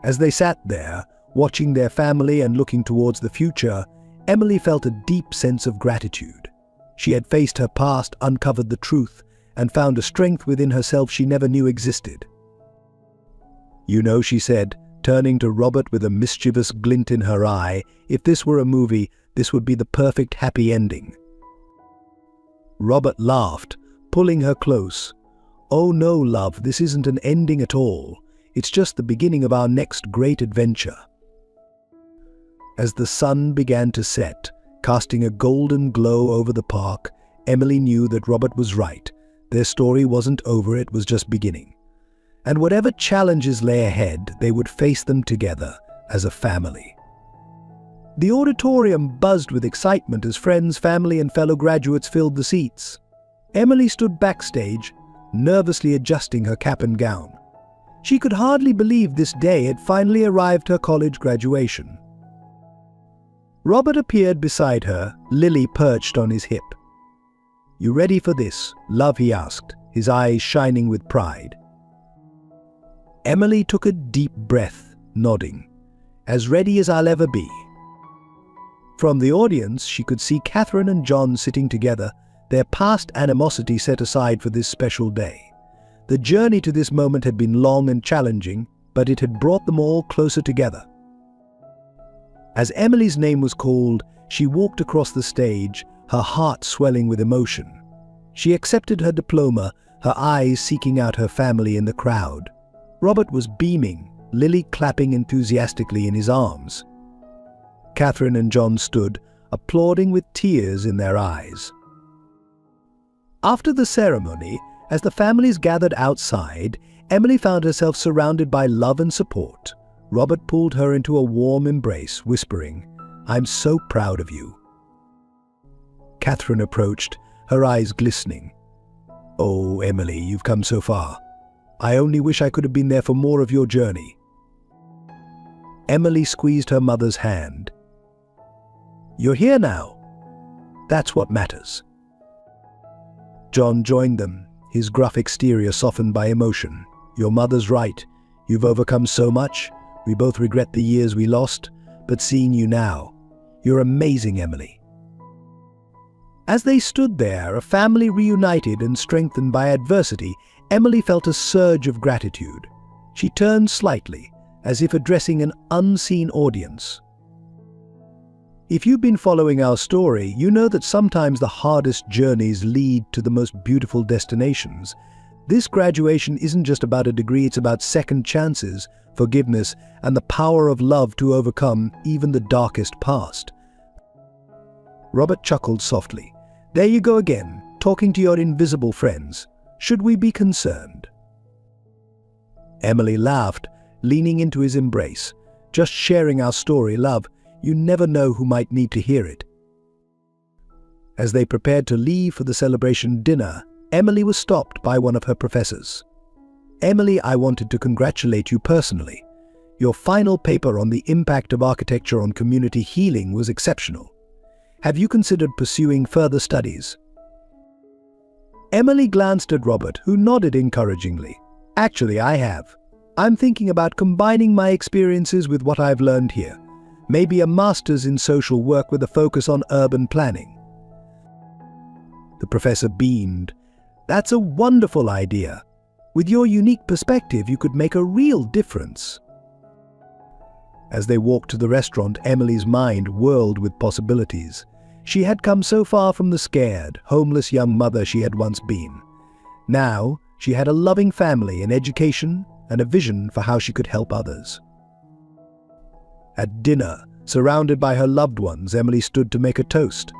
As they sat there, watching their family and looking towards the future, Emily felt a deep sense of gratitude. She had faced her past, uncovered the truth, and found a strength within herself she never knew existed. "You know," she said, turning to Robert with a mischievous glint in her eye, "if this were a movie, this would be the perfect happy ending." Robert laughed, pulling her close. "Oh no, love, this isn't an ending at all. It's just the beginning of our next great adventure." As the sun began to set, casting a golden glow over the park, Emily knew that Robert was right. Their story wasn't over, it was just beginning. And whatever challenges lay ahead, they would face them together as a family. The auditorium buzzed with excitement as friends, family, and fellow graduates filled the seats. Emily stood backstage, nervously adjusting her cap and gown. She could hardly believe this day had finally arrived, her college graduation. Robert appeared beside her, Lily perched on his hip. "You ready for this, love?" he asked, his eyes shining with pride. Emily took a deep breath, nodding. "As ready as I'll ever be." From the audience, she could see Catherine and John sitting together, their past animosity set aside for this special day. The journey to this moment had been long and challenging, but it had brought them all closer together. As Emily's name was called, she walked across the stage, her heart swelling with emotion. She accepted her diploma, her eyes seeking out her family in the crowd. Robert was beaming, Lily clapping enthusiastically in his arms. Catherine and John stood, applauding with tears in their eyes. After the ceremony, as the families gathered outside, Emily found herself surrounded by love and support. Robert pulled her into a warm embrace, whispering, "I'm so proud of you." Catherine approached, her eyes glistening. "Oh, Emily, you've come so far. I only wish I could have been there for more of your journey." Emily squeezed her mother's hand. "You're here now. That's what matters." John joined them, his gruff exterior softened by emotion. "Your mother's right. You've overcome so much. We both regret the years we lost, but seeing you now, you're amazing, Emily." As they stood there, a family reunited and strengthened by adversity, Emily felt a surge of gratitude. She turned slightly, as if addressing an unseen audience. If you've been following our story, you know that sometimes the hardest journeys lead to the most beautiful destinations. This graduation isn't just about a degree, it's about second chances, forgiveness, and the power of love to overcome even the darkest past. Robert chuckled softly. "There you go again, talking to your invisible friends. Should we be concerned?" Emily laughed, leaning into his embrace. "Just sharing our story, love. You never know who might need to hear it." As they prepared to leave for the celebration dinner, Emily was stopped by one of her professors. "Emily, I wanted to congratulate you personally. Your final paper on the impact of architecture on community healing was exceptional. Have you considered pursuing further studies?" Emily glanced at Robert, who nodded encouragingly. "Actually, I have. I'm thinking about combining my experiences with what I've learned here. Maybe a master's in social work with a focus on urban planning." The professor beamed. "That's a wonderful idea. With your unique perspective, you could make a real difference." As they walked to the restaurant, Emily's mind whirled with possibilities. She had come so far from the scared, homeless young mother she had once been. Now, she had a loving family, an education, and a vision for how she could help others. At dinner, surrounded by her loved ones, Emily stood to make a toast.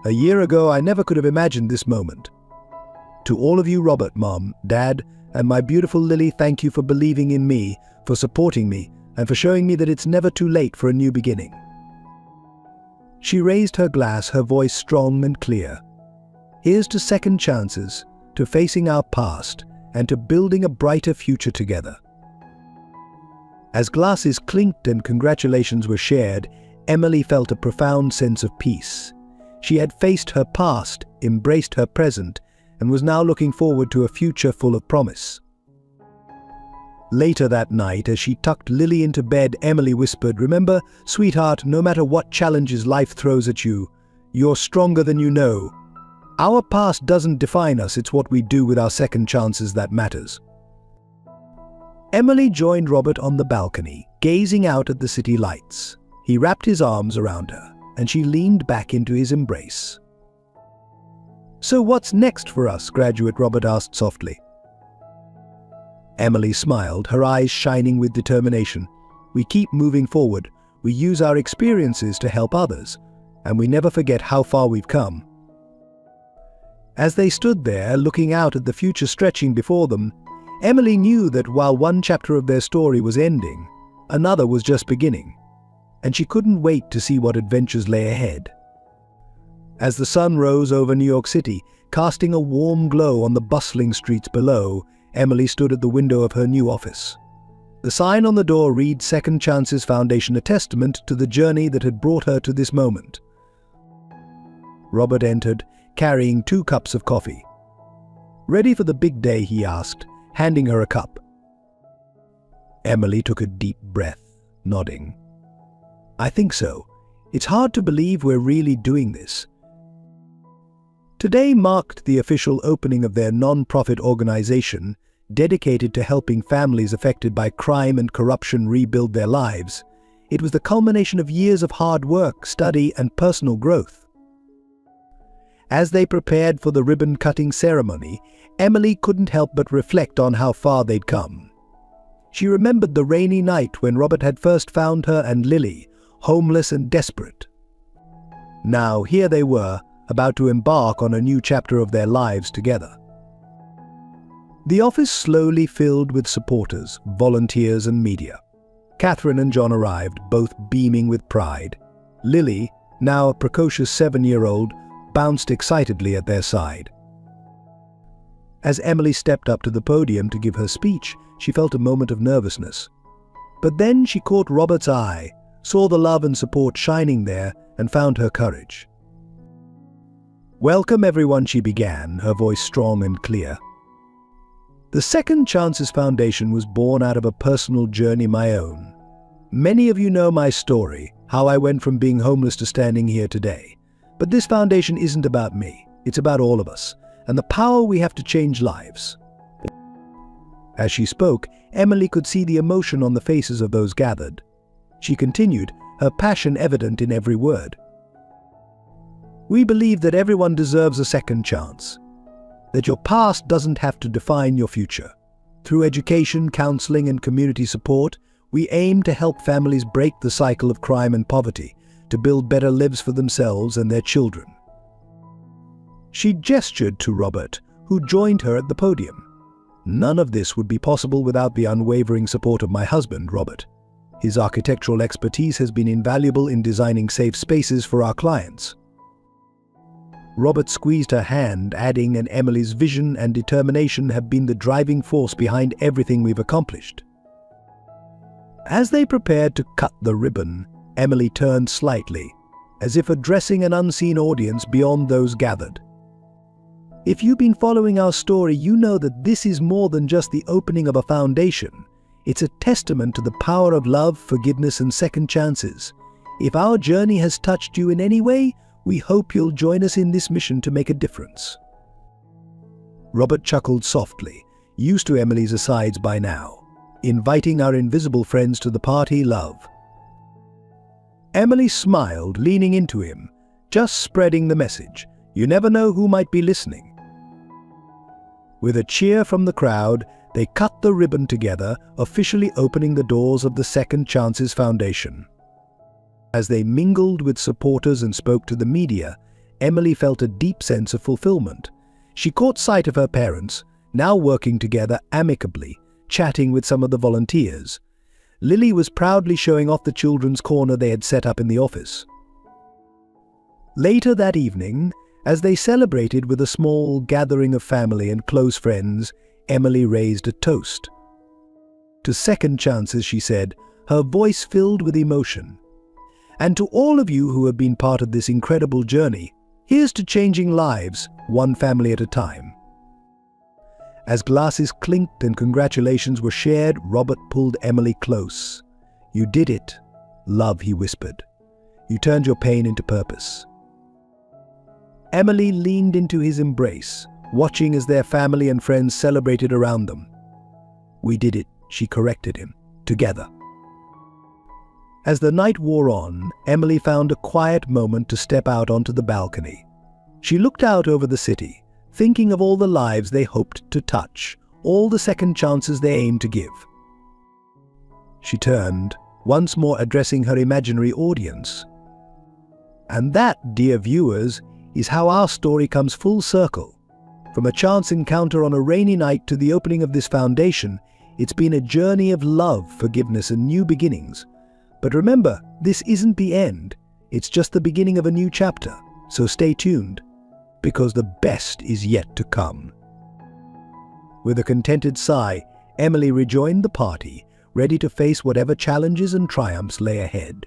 "A year ago, I never could have imagined this moment. To all of you, Robert, Mom, Dad, and my beautiful Lily, thank you for believing in me, for supporting me, and for showing me that it's never too late for a new beginning." She raised her glass, her voice strong and clear. "Here's to second chances, to facing our past, and to building a brighter future together." As glasses clinked and congratulations were shared, Emily felt a profound sense of peace. She had faced her past, embraced her present, and was now looking forward to a future full of promise. Later that night, as she tucked Lily into bed, Emily whispered, "Remember, sweetheart, no matter what challenges life throws at you, you're stronger than you know. Our past doesn't define us, it's what we do with our second chances that matters." Emily joined Robert on the balcony, gazing out at the city lights. He wrapped his arms around her, and she leaned back into his embrace. "So what's next for us?" Graduate Robert asked softly. Emily smiled, her eyes shining with determination. "We keep moving forward, we use our experiences to help others, and we never forget how far we've come." As they stood there, looking out at the future stretching before them, Emily knew that while one chapter of their story was ending, another was just beginning, and she couldn't wait to see what adventures lay ahead. As the sun rose over New York City, casting a warm glow on the bustling streets below, Emily stood at the window of her new office. The sign on the door read Second Chances Foundation, a testament to the journey that had brought her to this moment. Robert entered, carrying 2 cups of coffee. "Ready for the big day?" he asked, handing her a cup. Emily took a deep breath, nodding. "I think so. It's hard to believe we're really doing this." Today marked the official opening of their non-profit organization dedicated to helping families affected by crime and corruption rebuild their lives. It was the culmination of years of hard work, study, and personal growth. As they prepared for the ribbon-cutting ceremony, Emily couldn't help but reflect on how far they'd come. She remembered the rainy night when Robert had first found her and Lily, homeless and desperate. Now here they were, about to embark on a new chapter of their lives together. The office slowly filled with supporters, volunteers and media. Catherine and John arrived, both beaming with pride. Lily, now a precocious 7-year-old, bounced excitedly at their side. As Emily stepped up to the podium to give her speech, she felt a moment of nervousness. But then she caught Robert's eye, saw the love and support shining there, and found her courage. "Welcome everyone," she began, her voice strong and clear. The Second Chances Foundation was born out of a personal journey my own. Many of you know my story, how I went from being homeless to standing here today. But this foundation isn't about me, it's about all of us, and the power we have to change lives. As she spoke, Emily could see the emotion on the faces of those gathered. She continued, her passion evident in every word. "We believe that everyone deserves a second chance, that your past doesn't have to define your future. Through education, counseling, and community support, we aim to help families break the cycle of crime and poverty, to build better lives for themselves and their children." She gestured to Robert, who joined her at the podium. "None of this would be possible without the unwavering support of my husband, Robert. His architectural expertise has been invaluable in designing safe spaces for our clients." Robert squeezed her hand, adding, "And Emily's vision and determination have been the driving force behind everything we've accomplished." As they prepared to cut the ribbon, Emily turned slightly, as if addressing an unseen audience beyond those gathered. "If you've been following our story, you know that this is more than just the opening of a foundation. It's a testament to the power of love, forgiveness, and second chances. If our journey has touched you in any way, we hope you'll join us in this mission to make a difference." Robert chuckled softly, used to Emily's asides by now, inviting our invisible friends to the party love. Emily smiled, leaning into him, just spreading the message. You never know who might be listening. With a cheer from the crowd, they cut the ribbon together, officially opening the doors of the Second Chances Foundation. As they mingled with supporters and spoke to the media, Emily felt a deep sense of fulfillment. She caught sight of her parents, now working together amicably, chatting with some of the volunteers. Lily was proudly showing off the children's corner they had set up in the office. Later that evening, as they celebrated with a small gathering of family and close friends, Emily raised a toast. "To second chances," she said, her voice filled with emotion. "And to all of you who have been part of this incredible journey, here's to changing lives, one family at a time." As glasses clinked and congratulations were shared, Robert pulled Emily close. "You did it, love," he whispered. "You turned your pain into purpose." Emily leaned into his embrace, watching as their family and friends celebrated around them. "We did it," she corrected him, "together." As the night wore on, Emily found a quiet moment to step out onto the balcony. She looked out over the city, thinking of all the lives they hoped to touch, all the second chances they aimed to give. She turned, once more addressing her imaginary audience. And that, dear viewers, is how our story comes full circle. From a chance encounter on a rainy night to the opening of this foundation, it's been a journey of love, forgiveness, and new beginnings. But remember, this isn't the end. It's just the beginning of a new chapter. So stay tuned, because the best is yet to come. With a contented sigh, Emily rejoined the party, ready to face whatever challenges and triumphs lay ahead.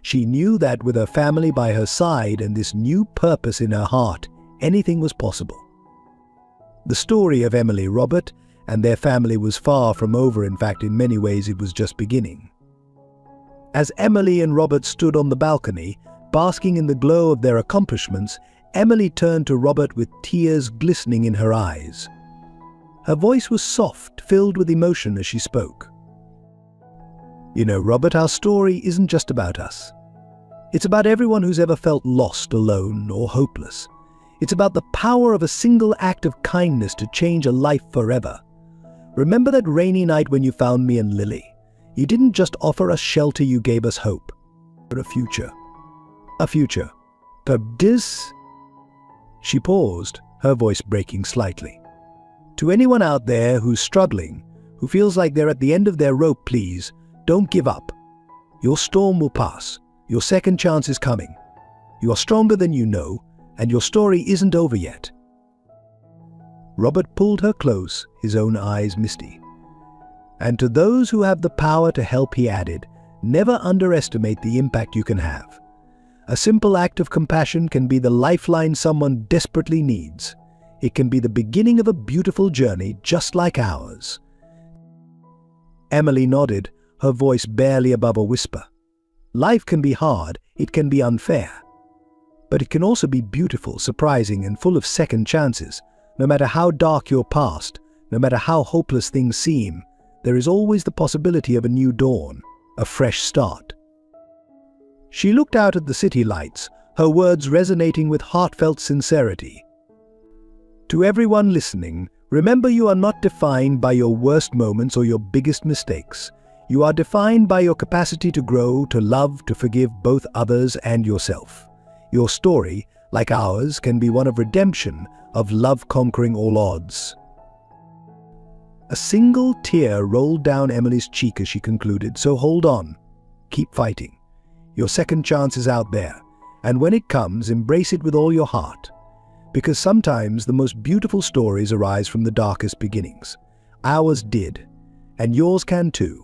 She knew that with her family by her side and this new purpose in her heart, anything was possible. The story of Emily, Robert, and their family was far from over. In fact, in many ways it was just beginning. As Emily and Robert stood on the balcony, basking in the glow of their accomplishments, Emily turned to Robert with tears glistening in her eyes. Her voice was soft, filled with emotion as she spoke. "You know, Robert, our story isn't just about us. It's about everyone who's ever felt lost, alone, or hopeless. It's about the power of a single act of kindness to change a life forever. Remember that rainy night when you found me and Lily? You didn't just offer us shelter, you gave us hope. But a future. A future. But this... She paused, her voice breaking slightly. To anyone out there who's struggling, who feels like they're at the end of their rope, please, don't give up. Your storm will pass. Your second chance is coming. You are stronger than you know, and your story isn't over yet. Robert pulled her close, his own eyes misty. And to those who have the power to help, he added, never underestimate the impact you can have. A simple act of compassion can be the lifeline someone desperately needs. It can be the beginning of a beautiful journey just like ours. Emily nodded, her voice barely above a whisper. Life can be hard, it can be unfair. But it can also be beautiful, surprising, and full of second chances. No matter how dark your past, no matter how hopeless things seem, there is always the possibility of a new dawn, a fresh start. She looked out at the city lights, her words resonating with heartfelt sincerity. To everyone listening, remember, you are not defined by your worst moments or your biggest mistakes. You are defined by your capacity to grow, to love, to forgive both others and yourself. Your story, like ours, can be one of redemption, of love conquering all odds. A single tear rolled down Emily's cheek as she concluded, so hold on. Keep fighting. Your second chance is out there, and when it comes, embrace it with all your heart. Because sometimes the most beautiful stories arise from the darkest beginnings. Ours did, and yours can too.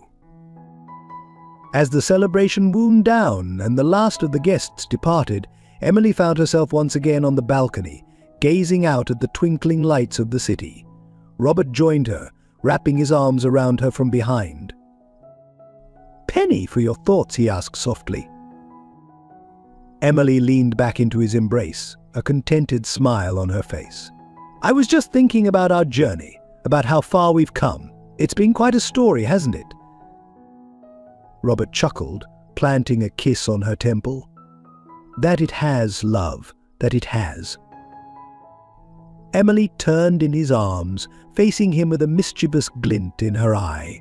As the celebration wound down and the last of the guests departed, Emily found herself once again on the balcony, gazing out at the twinkling lights of the city. Robert joined her, wrapping his arms around her from behind. "Penny, for your thoughts," he asked softly. Emily leaned back into his embrace, a contented smile on her face. "I was just thinking about our journey, about how far we've come. It's been quite a story, hasn't it?" Robert chuckled, planting a kiss on her temple. "That it has, love, that it has." Emily turned in his arms, facing him with a mischievous glint in her eye.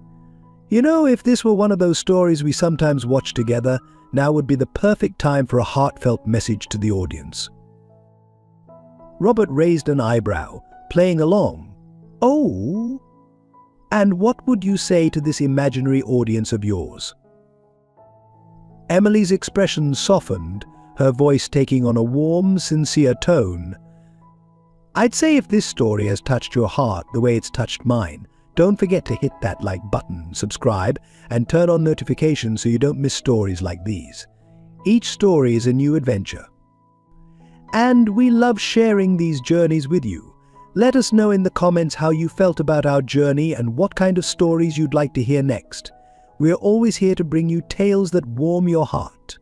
"You know, if this were one of those stories we sometimes watch together, now would be the perfect time for a heartfelt message to the audience." Robert raised an eyebrow, playing along. "Oh? And what would you say to this imaginary audience of yours?" Emily's expression softened, her voice taking on a warm, sincere tone. "I'd say if this story has touched your heart the way it's touched mine, don't forget to hit that like button, subscribe, and turn on notifications so you don't miss stories like these. Each story is a new adventure. And we love sharing these journeys with you. Let us know in the comments how you felt about our journey and what kind of stories you'd like to hear next. We are always here to bring you tales that warm your heart."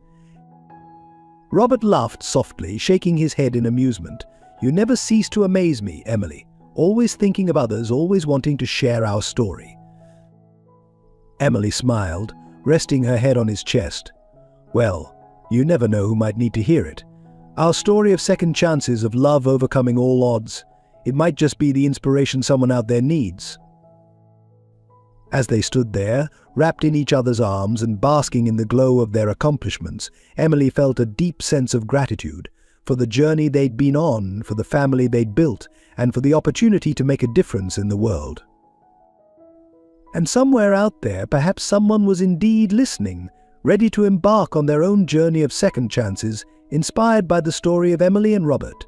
Robert laughed softly, shaking his head in amusement. "You never cease to amaze me, Emily. Always thinking of others, always wanting to share our story." Emily smiled, resting her head on his chest. "Well, you never know who might need to hear it. Our story of second chances, of love overcoming all odds. It might just be the inspiration someone out there needs." As they stood there, wrapped in each other's arms and basking in the glow of their accomplishments, Emily felt a deep sense of gratitude for the journey they'd been on, for the family they'd built, and for the opportunity to make a difference in the world. And somewhere out there, perhaps someone was indeed listening, ready to embark on their own journey of second chances, inspired by the story of Emily and Robert.